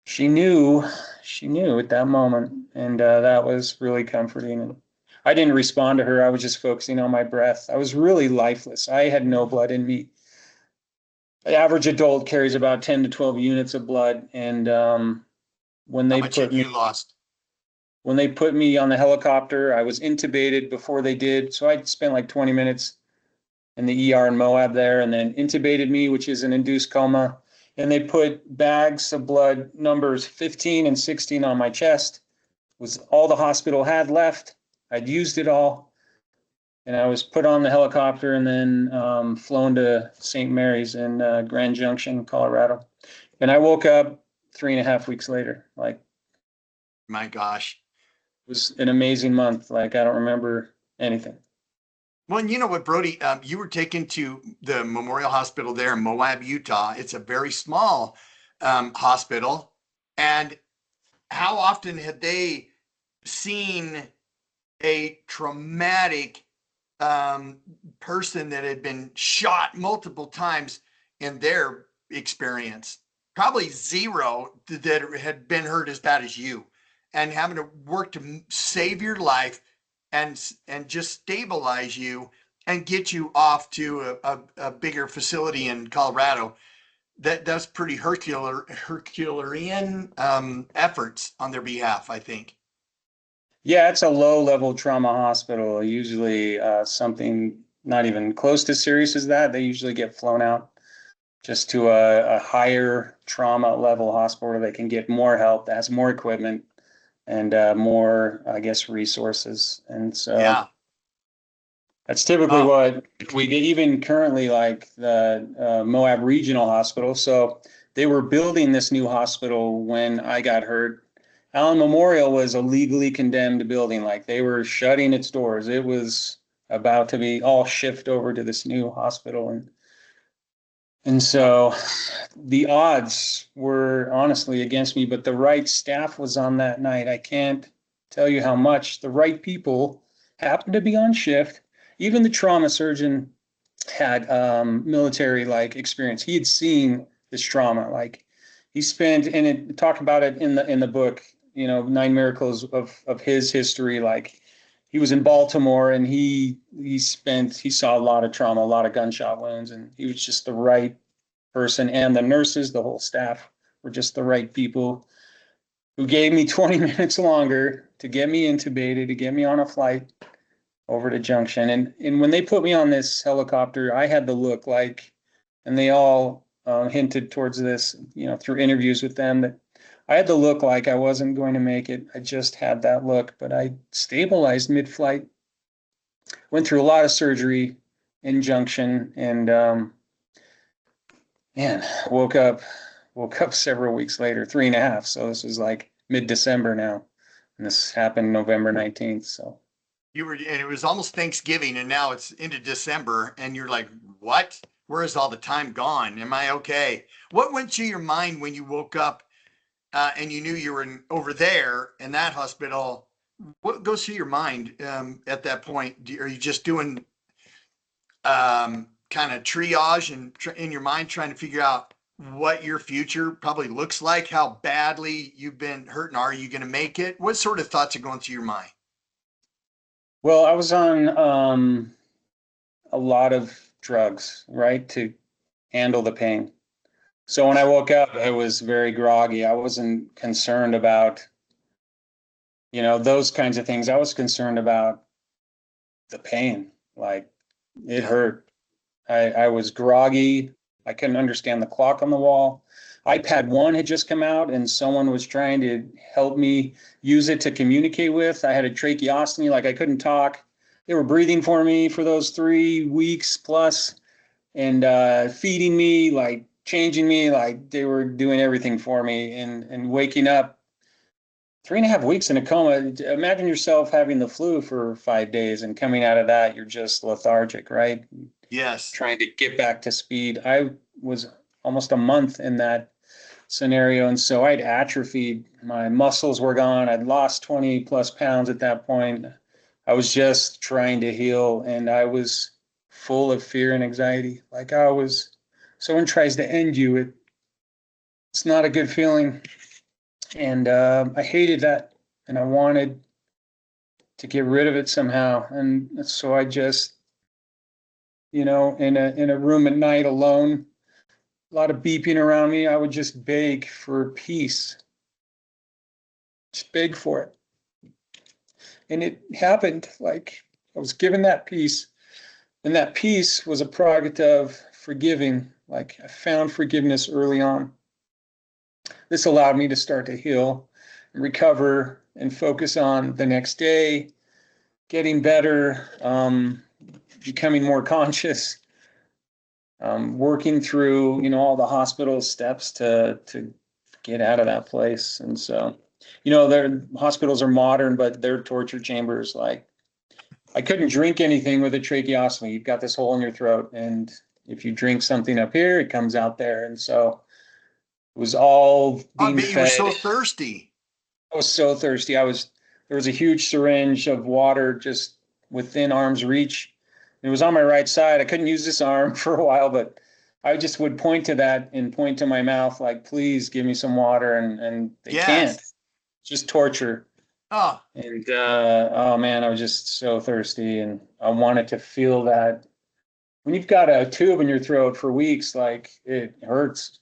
she knew at that moment, and that was really comforting. And I didn't respond to her. I was just focusing on my breath. I was really lifeless. I had no blood in me. The average adult carries about 10 to 12 units of blood, and when How they much put had me you lost? when they put me on the helicopter, I was intubated before they did. So I spent like 20 minutes in the ER in Moab there, and then intubated me, which is an induced coma. And they put bags of blood numbers 15 and 16 on my chest. It was all the hospital had left. I'd used it all. And I was put on the helicopter and then flown to St. Mary's in Grand Junction, Colorado. And I woke up 3.5 weeks later. Like, My gosh. it was an amazing month. Like, I don't remember anything. Well, and you know what, Brody, you were taken to the Memorial Hospital there in Moab, Utah. It's a very small hospital. And how often had they seen a traumatic um, person that had been shot multiple times in their experience? Probably zero that had been hurt as bad as you, and having to work to save your life and just stabilize you and get you off to a bigger facility in Colorado. That's pretty Herculean efforts on their behalf, I think. Yeah, it's a low-level trauma hospital. Usually something not even close to serious as that, they usually get flown out just to a higher trauma level hospital where they can get more help, that has more equipment and more, I guess, resources. And so Yeah. that's typically what we get, even currently, like the Moab Regional Hospital. So they were building this new hospital when I got hurt. Allen Memorial was a legally condemned building. Like, they were shutting its doors. It was about to be all shift over to this new hospital. And so the odds were honestly against me, but the right staff was on that night. I can't tell you how much. The right people happened to be on shift. Even the trauma surgeon had military like experience. He had seen this trauma. Like, he spent, and it talked about it in the book, 9 Miracles of his history. Like, he was in Baltimore, and he saw a lot of trauma, a lot of gunshot wounds, and he was just the right person. And the nurses, the whole staff, were just the right people, who gave me 20 minutes longer to get me intubated, to get me on a flight over to Junction. And when they put me on this helicopter, I had the look like, and they all hinted towards this, through interviews with them, that I had the look like I wasn't going to make it. I just had that look, but I stabilized mid-flight, went through a lot of surgery in Junction, and man, woke up several weeks later, 3.5. So this was like mid-December now, and this happened November 19th. So And it was almost Thanksgiving, and now it's into December, and you're like, what? Where is all the time gone? Am I okay? What went through your mind when you woke up and you knew you were over there in that hospital? What goes through your mind at that point? Are you just doing kind of triage and in your mind trying to figure out what your future probably looks like, how badly you've been hurt, and are you going to make it? What sort of thoughts are going through your mind? well, I was on a lot of drugs, right, to handle the pain. So when I woke up, I was very groggy. I wasn't concerned about, those kinds of things. I was concerned about the pain. Like, it hurt. I was groggy. I couldn't understand the clock on the wall. iPad 1 had just come out and someone was trying to help me use it to communicate with. I had a tracheostomy, like I couldn't talk. They were breathing for me for those 3 weeks plus and feeding me, like changing me, like they were doing everything for me and waking up 3.5 weeks in a coma. Imagine yourself having the flu for 5 days and coming out of that, you're just lethargic, right? Yes. Trying to get back to speed. I was almost a month in that scenario. And so I'd atrophied. My muscles were gone. I'd lost 20 plus pounds at that point. I was just trying to heal and I was full of fear and anxiety. Like someone tries to end you. It's not a good feeling. And I hated that and I wanted to get rid of it somehow. And so I just, in a room at night alone, a lot of beeping around me, I would just beg for peace. Just beg for it. And it happened. Like I was given that peace. And that peace was a product of forgiving. Like I found forgiveness early on. This allowed me to start to heal and recover and focus on the next day, getting better, becoming more conscious, working through, all the hospital steps to get out of that place. And so, their hospitals are modern, but they're torture chambers. Like I couldn't drink anything with a tracheostomy. You've got this hole in your throat. And if you drink something up here, it comes out there. And so it was all being fed. You were so thirsty. I was so thirsty. There was a huge syringe of water just within arm's reach. It was on my right side. I couldn't use this arm for a while, but I just would point to that and point to my mouth, like, please give me some water. And they can't. It's just torture. Oh. And, oh man, I was just so thirsty and I wanted to feel that. When you've got a tube in your throat for weeks, like it hurts.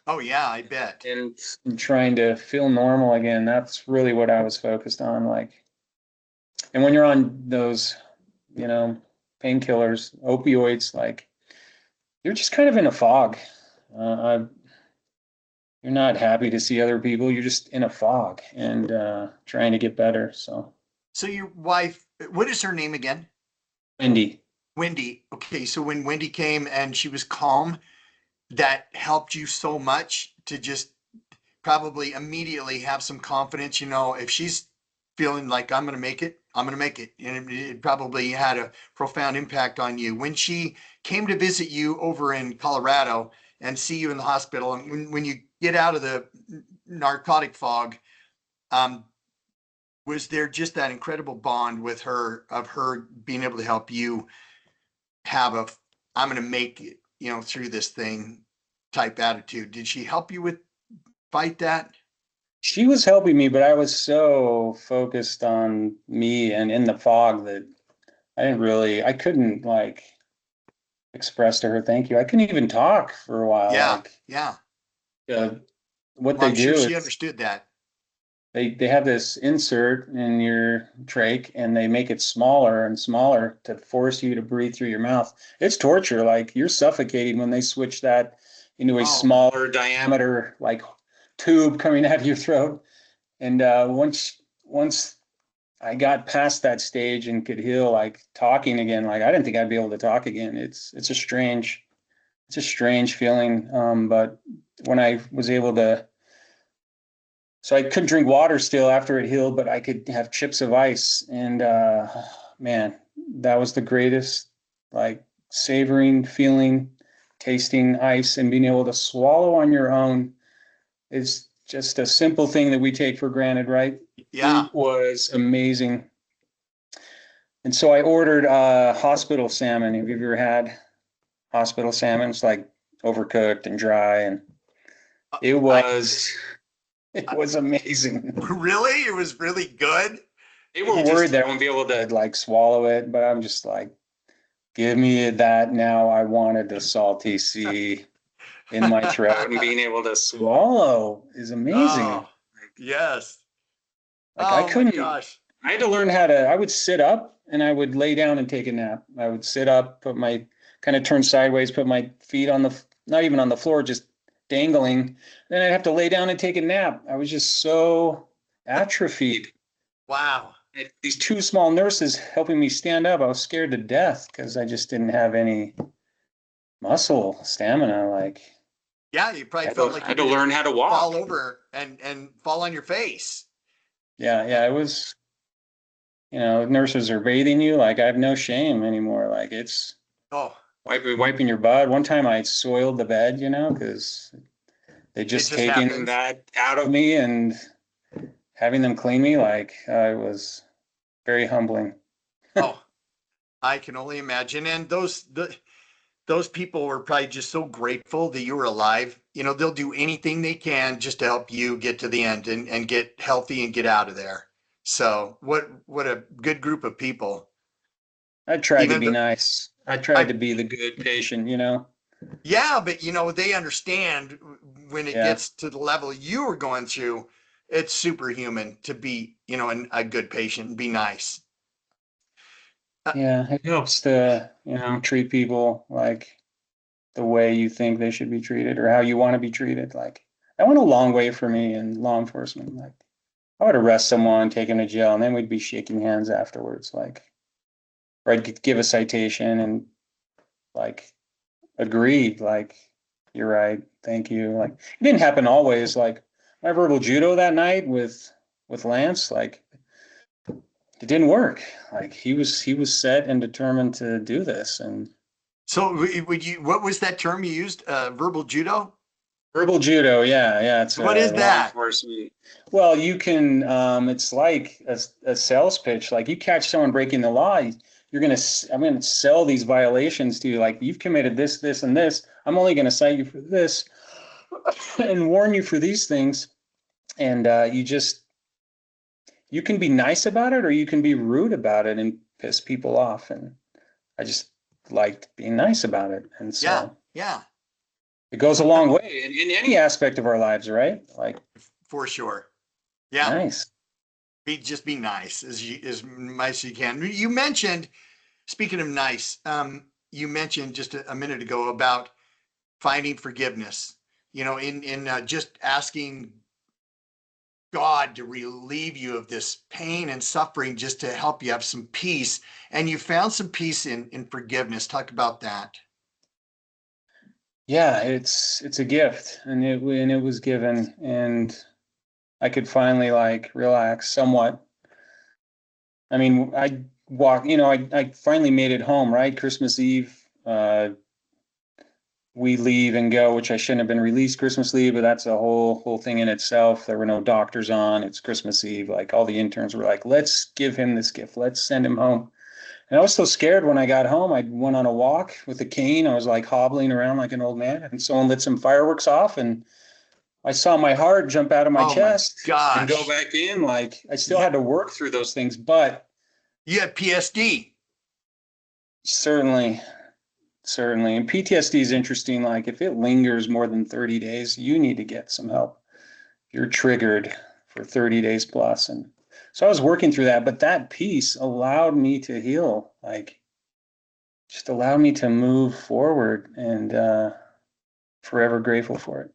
Oh yeah, I bet. And trying to feel normal again. That's really what I was focused on. Like, and when you're on those, painkillers, opioids, like you're just kind of in a fog. You're not happy to see other people. You're just in a fog and trying to get better. So your wife, what is her name again? Wendy. Okay. So when Wendy came and she was calm, that helped you so much to just probably immediately have some confidence, if she's feeling like I'm going to make it. And it probably had a profound impact on you. When she came to visit you over in Colorado and see you in the hospital, and when you get out of the narcotic fog, was there just that incredible bond with her, of her being able to help you have I'm going to make it, through this thing type attitude? Did she help you fight that? She was helping me, but I was so focused on me and in the fog that I couldn't like express to her thank you. I couldn't even talk for a while. Yeah. What they do is she understood that. They have this insert in your trach and they make it smaller and smaller to force you to breathe through your mouth. It's torture. Like you're suffocating when they switch that into a smaller diameter, like tube coming out of your throat. And once I got past that stage and could heal, like talking again, like I didn't think I'd be able to talk again. It's a strange feeling. But when I was able to, so I couldn't drink water still after it healed, but I could have chips of ice. And man, that was the greatest, like savoring feeling, tasting ice and being able to swallow on your own is just a simple thing that we take for granted, right? Yeah. It was amazing. And so I ordered hospital salmon. Have you ever had hospital salmon? It's like overcooked and dry, and it was amazing. Really? It was really good? They were worried that I wouldn't be able to like swallow it, but I'm just like, give me that now. I wanted the salty sea in my throat and being able to swallow is amazing. Oh, yes. Like I couldn't, gosh. I had to learn I would sit up and I would lay down and take a nap. I would sit up, kind of turn sideways, put my feet not even on the floor, just dangling. Then I'd have to lay down and take a nap. I was just so atrophied. Wow. These two small nurses helping me stand up. I was scared to death because I just didn't have any muscle stamina. Like, yeah, you probably felt like you had to learn how to walk, fall over and fall on your face. Yeah, it was. Nurses are bathing you. Like, I have no shame anymore. Like, it's wiping your butt. One time I soiled the bed, because they just taking happens. that out of me and having them clean me. Like, it was very humbling. I can only imagine. And those people were probably just so grateful that you were alive. They'll do anything they can just to help you get to the end and get healthy and get out of there. So what a good group of people. I tried to be nice. I tried to be the good patient, Yeah, but they understand when it gets to the level you were going through, it's superhuman to be, a good patient and be nice. Yeah, it helps to, treat people like the way you think they should be treated or how you want to be treated. Like, that went a long way for me in law enforcement. Like, I would arrest someone, take him to jail, and then we'd be shaking hands afterwards. Like, or I'd give a citation and like agreed, like, you're right, thank you. Like, it didn't happen always. Like, my verbal judo that night with Lance, like, it didn't work. Like, he was set and determined to do this. And so what was that term you used? Verbal judo? Verbal judo, yeah. It's what is that? Well, you can. It's like a sales pitch. Like, you catch someone breaking the law, I'm going to sell these violations to you. Like, you've committed this, this, and this. I'm only going to cite you for this and warn you for these things. And you can be nice about it or you can be rude about it and piss people off. And I just liked being nice about it. And so yeah. It goes a long way in any aspect of our lives, right? Like, for sure. Yeah. Nice. Just be nice as nice as you can. You mentioned, speaking of nice, you mentioned just a minute ago about finding forgiveness, in just asking God to relieve you of this pain and suffering, just to help you have some peace. And you found some peace in forgiveness. Talk about that. Yeah, it's a gift, and it was given, and I could finally like relax somewhat. I mean, I finally made it home, right? Christmas Eve, we leave and go, which I shouldn't have been released Christmas Eve, but that's a whole thing in itself. There were no doctors on. It's Christmas Eve. Like, all the interns were like, let's give him this gift. Let's send him home. And I was so scared when I got home. I went on a walk with a cane. I was like hobbling around like an old man, and someone lit some fireworks off, and I saw my heart jump out of my chest and go back in. Like, I still had to work through those things, but you had PSD. Certainly. And PTSD is interesting. Like, if it lingers more than 30 days, you need to get some help. You're triggered for 30 days plus. And so I was working through that, but that piece allowed me to heal, like, just allowed me to move forward, and forever grateful for it.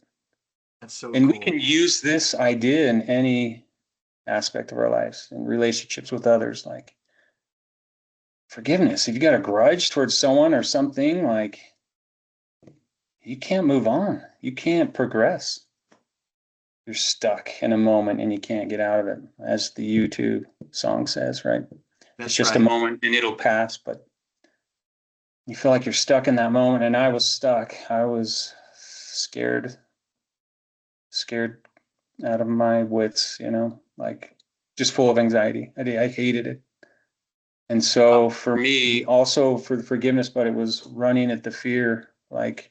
That's so and cool. We can use this idea in any aspect of our lives, in relationships with others. Like, forgiveness, if you got a grudge towards someone or something, like, you can't move on. You can't progress. You're stuck in a moment and you can't get out of it, as the YouTube song says, right? It's just a moment and it'll pass, but you feel like you're stuck in that moment. And I was stuck. I was scared out of my wits, like, just full of anxiety. I hated it. And so for me, also for the forgiveness, but it was running at the fear. Like,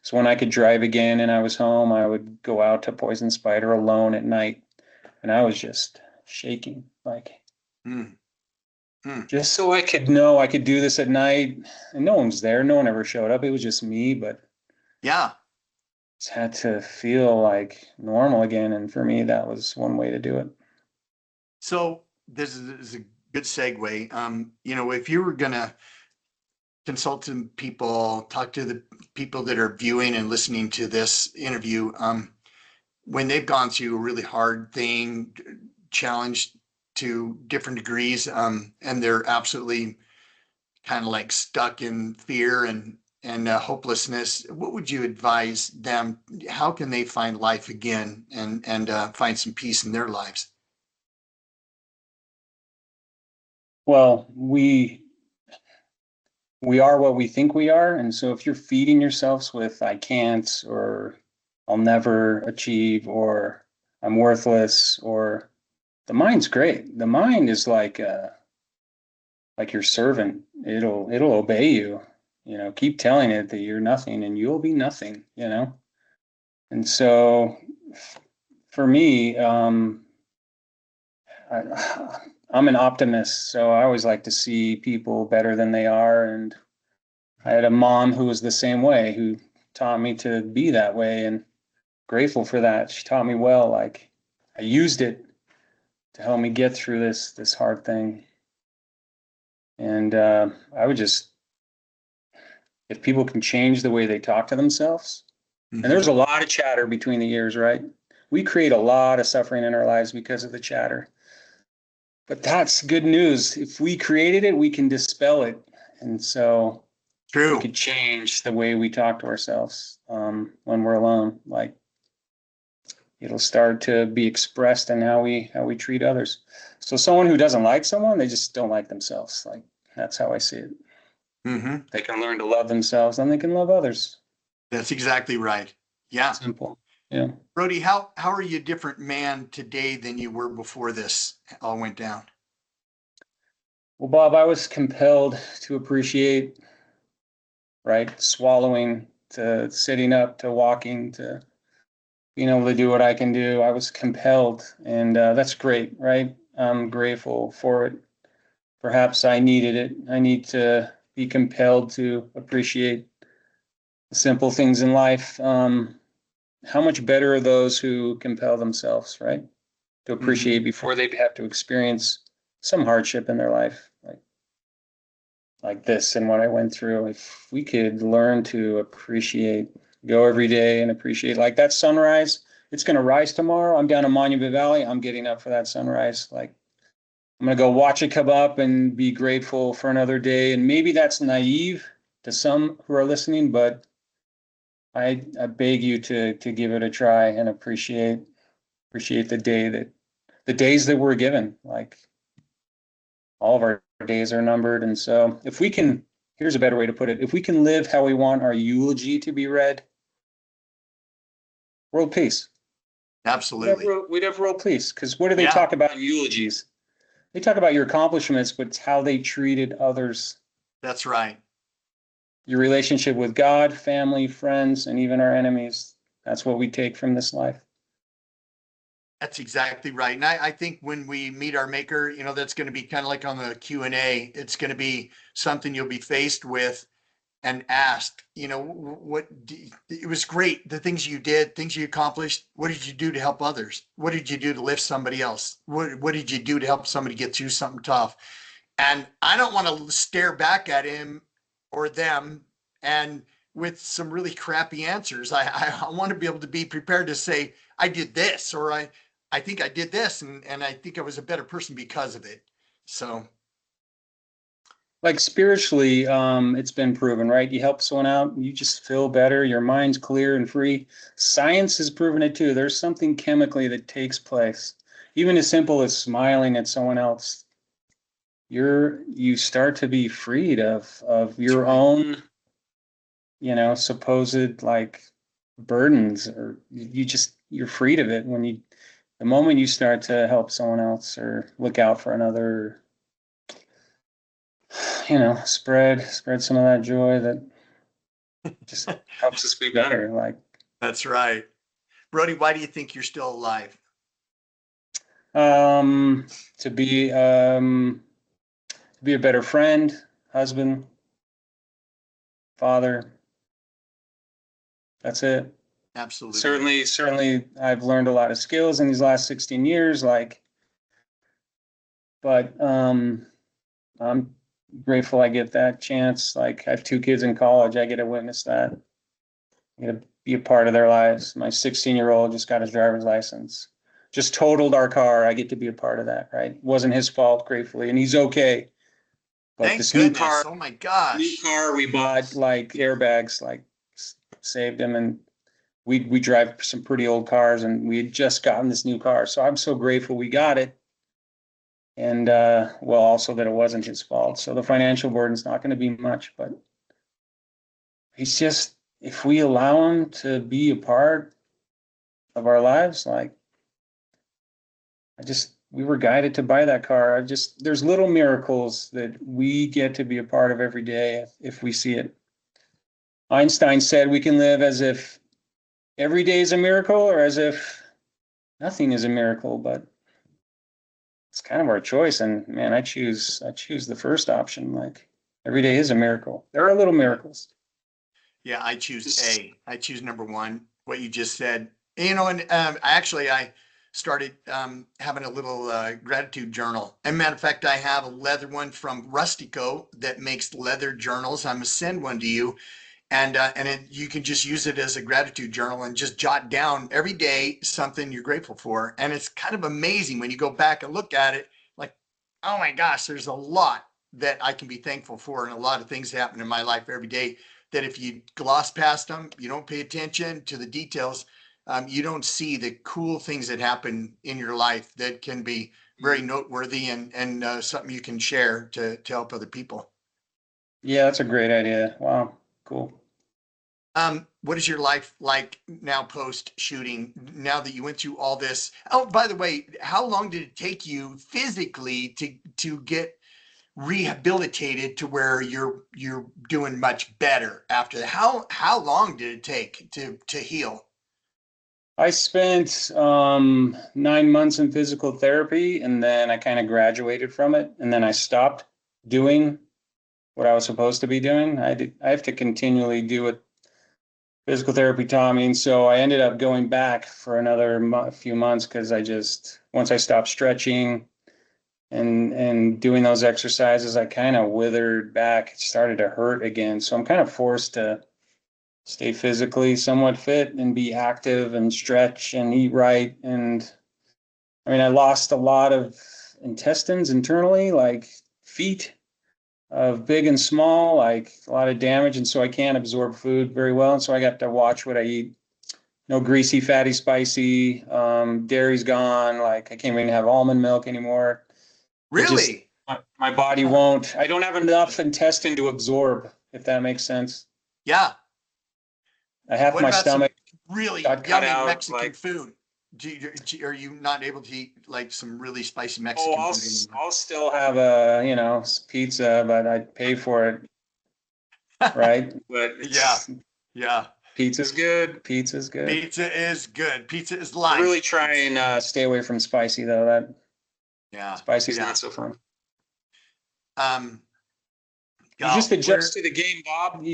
so when I could drive again and I was home, I would go out to Poison Spider alone at night, and I was just shaking, like, just so I could know I could do this at night, and no one was there. No one ever showed up. It was just me, but just had to feel like normal again. And for me, that was one way to do it. So this is a good segue. If you were gonna consult to people, talk to the people that are viewing and listening to this interview, when they've gone through a really hard thing, challenge to different degrees, and they're absolutely kind of like stuck in fear and hopelessness, what would you advise them? How can they find life again and find some peace in their lives? Well, we are what we think we are. And so if you're feeding yourselves with I can't, or I'll never achieve, or I'm worthless, or the mind's great. The mind is like your servant. It'll obey you. Keep telling it that you're nothing and you'll be nothing, And so for me, I'm an optimist, so I always like to see people better than they are. And I had a mom who was the same way, who taught me to be that way, and grateful for that. She taught me well. Like, I used it to help me get through this hard thing. And I would just, if people can change the way they talk to themselves, and there's a lot of chatter between the ears, right? We create a lot of suffering in our lives because of the chatter. But that's good news. If we created it, we can dispel it. And so we could change the way we talk to ourselves when we're alone. Like, it'll start to be expressed in how we treat others. So someone who doesn't like someone, they just don't like themselves. Like, that's how I see it. They can learn to love themselves, and they can love others. That's exactly right. Yeah. Simple. Yeah. Brody, how are you a different man today than you were before this all went down? Well, Bob, I was compelled to appreciate, right? Swallowing, to sitting up, to walking, to being able to do what I can do. I was compelled, and that's great, right? I'm grateful for it. Perhaps I needed it. I need to be compelled to appreciate the simple things in life. How much better are those who compel themselves, right? To appreciate before they have to experience some hardship in their life, like this and what I went through. If we could learn to appreciate, go every day and appreciate, like that sunrise, it's going to rise tomorrow. I'm down in Monument Valley. I'm getting up for that sunrise. Like, I'm going to go watch it come up and be grateful for another day. And maybe that's naive to some who are listening, but I beg you to give it a try and appreciate the days that we're given. Like, all of our days are numbered. And so if we can, here's a better way to put it. If we can live how we want our eulogy to be read, world peace. Absolutely. We'd have world peace. Because what do they talk about in eulogies? They talk about your accomplishments, but it's how they treated others. That's right. Your relationship with God, family, friends, and even our enemies. That's what we take from this life. That's exactly right. And I think when we meet our maker, that's going to be kind of like on the Q&A. It's going to be something you'll be faced with and asked, it was great. The things you did, things you accomplished. What did you do to help others? What did you do to lift somebody else? What did you do to help somebody get through something tough? And I don't want to stare back at him or them and with some really crappy answers. I want to be able to be prepared to say, I did this, or I think I did this, and I think I was a better person because of it. So, like, spiritually, it's been proven, right? You help someone out, you just feel better. Your mind's clear and free. Science has proven it too. There's something chemically that takes place, even as simple as smiling at someone else. You start to be freed of your own, supposed like burdens, or you're freed of it the moment you start to help someone else or look out for another, spread some of that joy that just helps us be better. Like, that's right. Brody, why do you think you're still alive? To be a better friend, husband, father. That's it. Absolutely. Certainly I've learned a lot of skills in these last 16 years, but I'm grateful I get that chance. Like I have 2 kids in college. I get to witness that. I get to be a part of their lives. My 16-year-old just got his driver's license. Just totaled our car. I get to be a part of that, right? Wasn't his fault, gratefully, and he's okay. But Thank this goodness. new car, Oh my gosh. we bought, like airbags, like saved him, and we drive some pretty old cars, and we had just gotten this new car, so I'm so grateful we got it. And well, also that it wasn't his fault. So the financial burden's not going to be much, but he's just, if we allow him to be a part of our lives, like we were guided to buy that car. There's little miracles that we get to be a part of every day if we see it. Einstein said we can live as if every day is a miracle or as if nothing is a miracle, but it's kind of our choice. And man, I choose the first option. Like every day is a miracle. There are little miracles. Yeah, I choose A. I choose number 1, what you just said. And I started having a little gratitude journal. And matter of fact, I have a leather one from Rustico that makes leather journals. I'm gonna send one to you. And you can just use it as a gratitude journal and just jot down every day something you're grateful for. And it's kind of amazing when you go back and look at it, like, oh my gosh, there's a lot that I can be thankful for, and a lot of things happen in my life every day that if you gloss past them, you don't pay attention to the details, you don't see the cool things that happen in your life that can be very noteworthy and something you can share to help other people. Yeah, that's a great idea. Wow, cool. What is your life like now post shooting, now that you went through all this? Oh, by the way, how long did it take you physically to get rehabilitated to where you're doing much better after that? How long did it take to heal? I spent 9 months in physical therapy, and then I kind of graduated from it, and then I stopped doing what I was supposed to be doing. I have to continually do what physical therapy taught me, and so I ended up going back for another few months because once I stopped stretching and doing those exercises, I kind of withered back. It started to hurt again, so I'm kind of forced to stay physically somewhat fit and be active and stretch and eat right. And I mean, I lost a lot of intestines internally, like feet of big and small, like a lot of damage. And so I can't absorb food very well. And so I got to watch what I eat. No greasy, fatty, spicy. Dairy's gone. Like I can't even have almond milk anymore. Really? My body won't. I don't have enough intestine to absorb, if that makes sense. Yeah. I have my stomach really got cut yummy out, Mexican like, food. Are you not able to eat like some really spicy Mexican food anymore? I'll still have pizza, but I'd pay for it, right? But Yeah. Pizza's good. Pizza's good. Pizza is good. Pizza is I life. really try and stay away from spicy though. Spicy's not so fun. You just adjust to the game, Bob.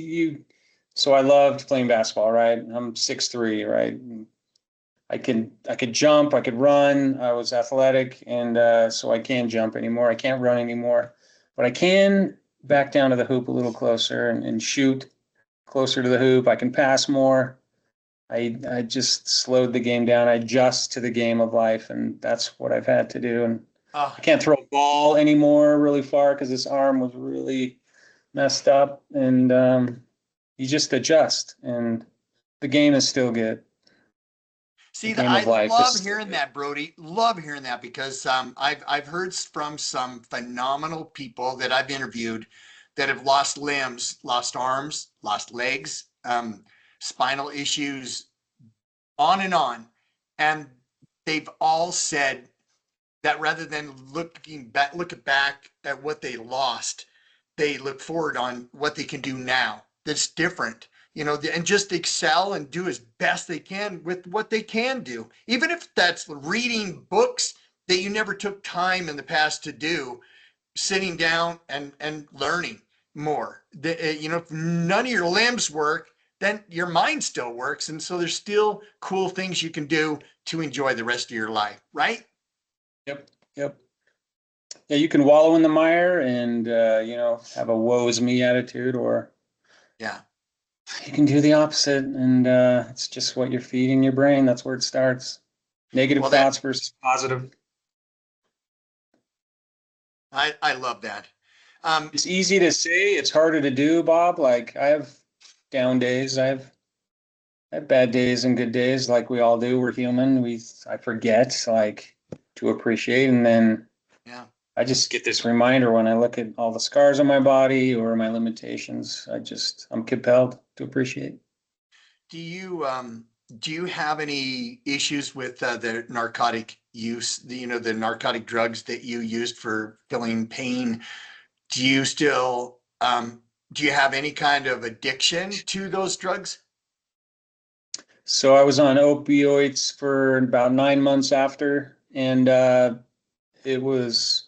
So I loved playing basketball, right? I'm 6'3", right? I could jump, I could run. I was athletic, and so I can't jump anymore. I can't run anymore, but I can back down to the hoop a little closer and shoot closer to the hoop. I can pass more. I just slowed the game down. I adjust to the game of life, and that's what I've had to do. And I can't throw a ball anymore really far because this arm was really messed up, and you just adjust, and the game is still good. See, I love hearing that, Brody. Love hearing that because I've heard from some phenomenal people that I've interviewed that have lost limbs, lost arms, lost legs, spinal issues, on, and they've all said that rather than looking back at what they lost, they look forward on what they can do now. That's different, and just excel and do as best they can with what they can do. Even if that's reading books that you never took time in the past to do, sitting down and learning more. If none of your limbs work, then your mind still works. And so there's still cool things you can do to enjoy the rest of your life, right? Yep. Yeah, you can wallow in the mire and, have a woe is me attitude, or Yeah. you can do the opposite. And it's just what you're feeding your brain. That's where it starts. Negative thoughts versus positive. I love that. It's easy to say, it's harder to do, Bob. Like I have down days, I have bad days and good days, like we all do. We're human. I forget like to appreciate, and then yeah. I just get this reminder when I look at all the scars on my body or my limitations. I'm compelled to appreciate. Do you have any issues with the narcotic use, the narcotic drugs that you used for feeling pain? Do you still, do you have any kind of addiction to those drugs? So I was on opioids for about 9 months after, and it was,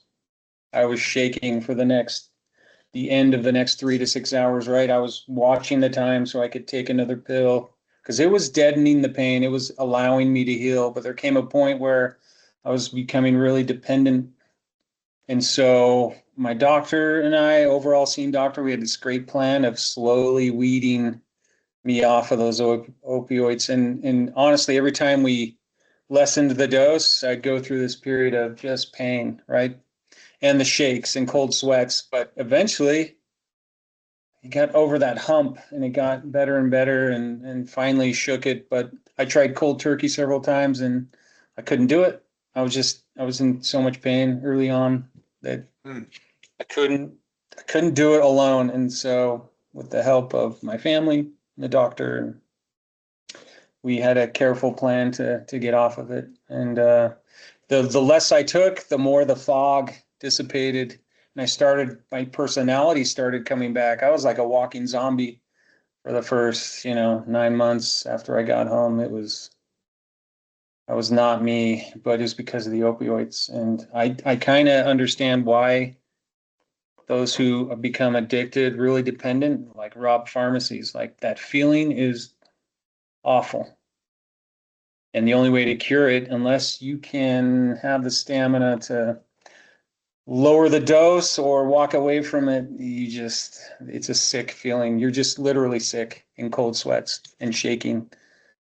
I was shaking for the end of the next 3 to 6 hours, right? I was watching the time so I could take another pill because it was deadening the pain. It was allowing me to heal, but there came a point where I was becoming really dependent. And so my doctor and I, overall seeing doctor, we had this great plan of slowly weeding me off of those opioids. And honestly, every time we lessened the dose, I'd go through this period of just pain, right? And the shakes and cold sweats. But eventually, he got over that hump and it got better and better and finally shook it. But I tried cold turkey several times and I couldn't do it. I was in so much pain early on that I couldn't do it alone. And so with the help of my family and the doctor, we had a careful plan to get off of it. And the less I took, the more the fog dissipated. And my personality started coming back. I was like a walking zombie for the first, 9 months after I got home. I was not me, but it was because of the opioids. And I kind of understand why those who have become addicted, really dependent, like rob pharmacies, like that feeling is awful. And the only way to cure it, unless you can have the stamina to lower the dose or walk away from it, it's a sick feeling. You're just literally sick in cold sweats and shaking,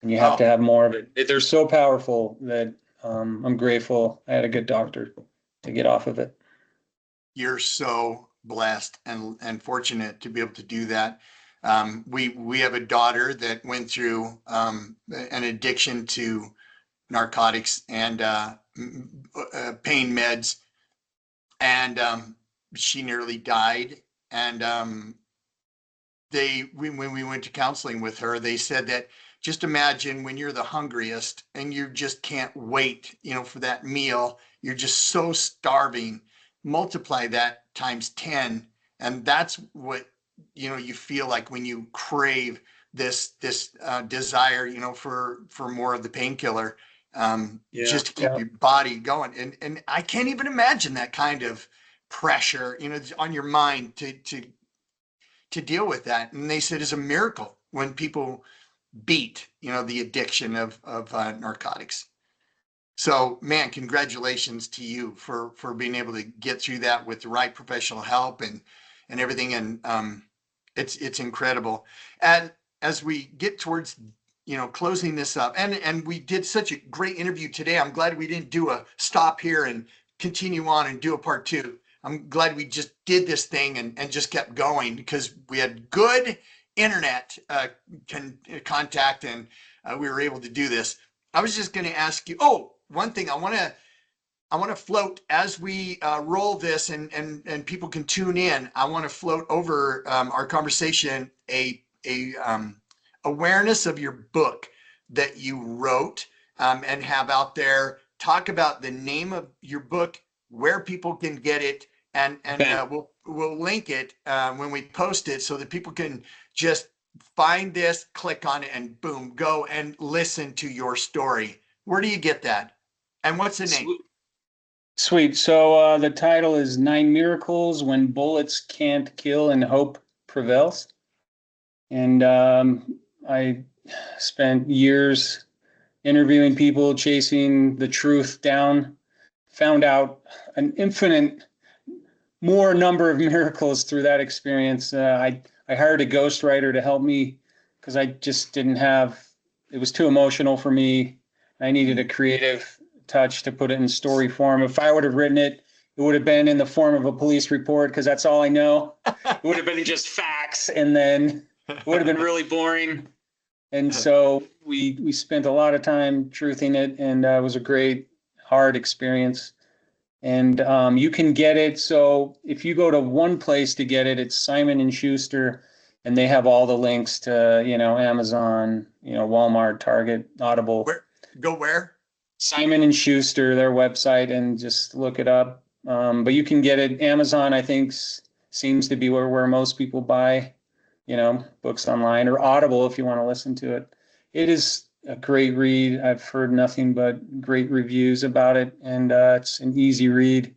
and you have to have more of it. They're so powerful that I'm grateful I had a good doctor to get off of it. You're so blessed and fortunate to be able to do that. We have a daughter that went through an addiction to narcotics and pain meds, and she nearly died. And when we went to counseling with her, they said that just imagine when you're the hungriest and you just can't wait, for that meal. You're just so starving. Multiply that times 10, and that's what you feel like when you crave this desire, for more of the painkiller, just to keep your body going. And I can't even imagine that kind of pressure, on your mind to deal with that. And they said it's a miracle when people beat, the addiction of narcotics. So, man, congratulations to you for being able to get through that with the right professional help and everything. And it's incredible. And as we get towards closing this up, and we did such a great interview today. I'm glad we didn't do a stop here and continue on and do a part two. I'm glad we just did this thing and just kept going because we had good internet contact, and we were able to do this. I was just going to ask you. Oh, one thing I want to float as we roll this, and people can tune in. I want to float over our conversation a awareness of your book that you wrote and have out there. Talk about the name of your book, where people can get it, and we'll link it when we post it so that people can just find this, click on it, and boom, go and listen to your story. Where do you get that? And what's the name? Sweet. So the title is 9 Miracles When Bullets Can't Kill and Hope Prevails. And I spent years interviewing people, chasing the truth down, found out an infinite more number of miracles through that experience. I hired a ghostwriter to help me because I just didn't have, it was too emotional for me. I needed a creative touch to put it in story form. If I would have written it, it would have been in the form of a police report because that's all I know. It would have been just facts, and then it would have been really boring. And so we spent a lot of time truthing it, and it was a great, hard experience. And you can get it. So if you go to one place to get it, it's Simon and Schuster, and they have all the links to, Amazon, Walmart, Target, Audible. Where? Simon and Schuster, their website, and just look it up. But you can get it. Amazon, I think, seems to be where most people buy, books online, or Audible if you want to listen to it. It is a great read. I've heard nothing but great reviews about it, and it's an easy read,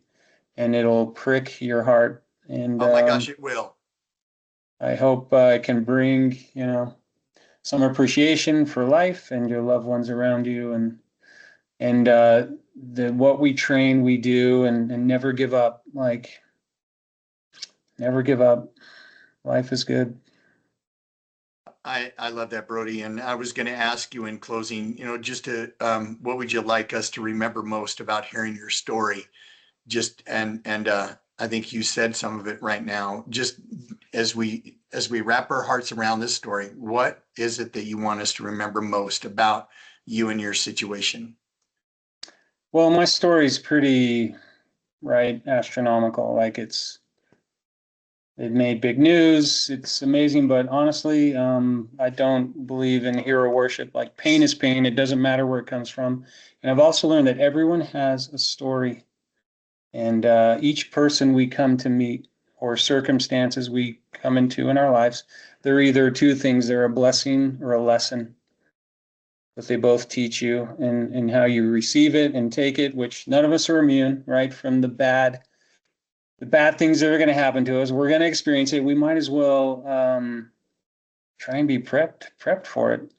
and it'll prick your heart. And oh my gosh, it will. I hope I can bring, some appreciation for life and your loved ones around you, and what we train, we do, and never give up. Like, never give up. Life is good. I love that, Brody. And I was going to ask you in closing, just to, what would you like us to remember most about hearing your story? Just, and I think you said some of it right now. Just as we wrap our hearts around this story, what is it that you want us to remember most about you and your situation? Well, my story is pretty, astronomical. Like, it made big news. It's amazing, but honestly, I don't believe in hero worship. Like, pain is pain. It doesn't matter where it comes from. And I've also learned that everyone has a story, and each person we come to meet, or circumstances we come into in our lives, they're either two things. They're a blessing or a lesson. But they both teach you, and how you receive it and take it, which none of us are immune, right, from the bad things that are going to happen to us. We're going to experience it. We might as well try and be prepped for it.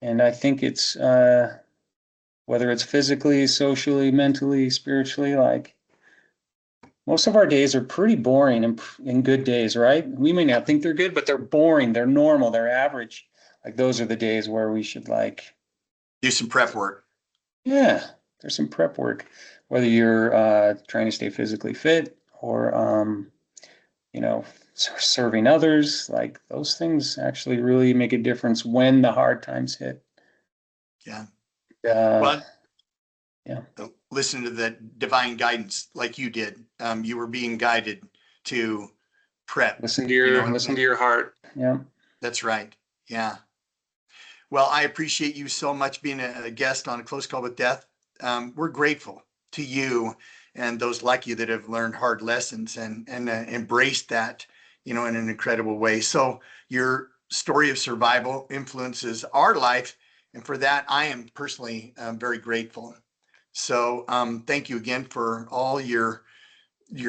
And I think it's whether it's physically, socially, mentally, spiritually, like, most of our days are pretty boring and good days, right? We may not think they're good, but they're boring. They're normal. They're average. Like, those are the days where we should, like, do some prep work. Yeah, there's some prep work, whether you're trying to stay physically fit or, serving others. Like, those things actually really make a difference when the hard times hit. Yeah. Well, yeah. Listen to that divine guidance like you did. You were being guided to prep. Listen to your heart. Yeah. That's right. Yeah. Well, I appreciate you so much being a guest on A Close Call with Death. We're grateful to you and those like you that have learned hard lessons and embraced that, in an incredible way. So your story of survival influences our life. And for that, I am personally very grateful. So thank you again for all your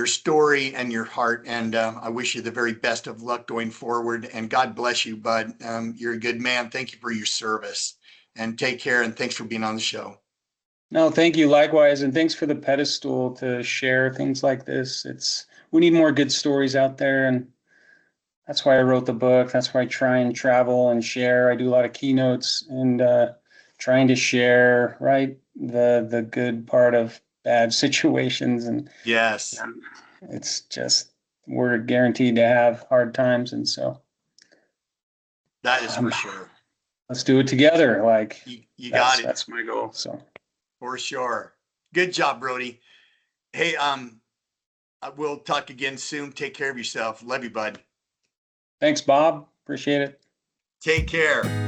story and your heart. And I wish you the very best of luck going forward. And God bless you, bud. You're a good man. Thank you for your service, and take care. And thanks for being on the show. No, thank you. Likewise. And thanks for the pedestal to share things like this. We need more good stories out there. And that's why I wrote the book. That's why I try and travel and share. I do a lot of keynotes and trying to share, the good part of bad situations. And yes, it's just, we're guaranteed to have hard times. And so that is for sure. Let's do it together. Like, you got it. That's my goal. So for sure. Good job, Brody. Hey, we'll talk again soon. Take care of yourself. Love you, bud. Thanks, Bob. Appreciate it. Take care.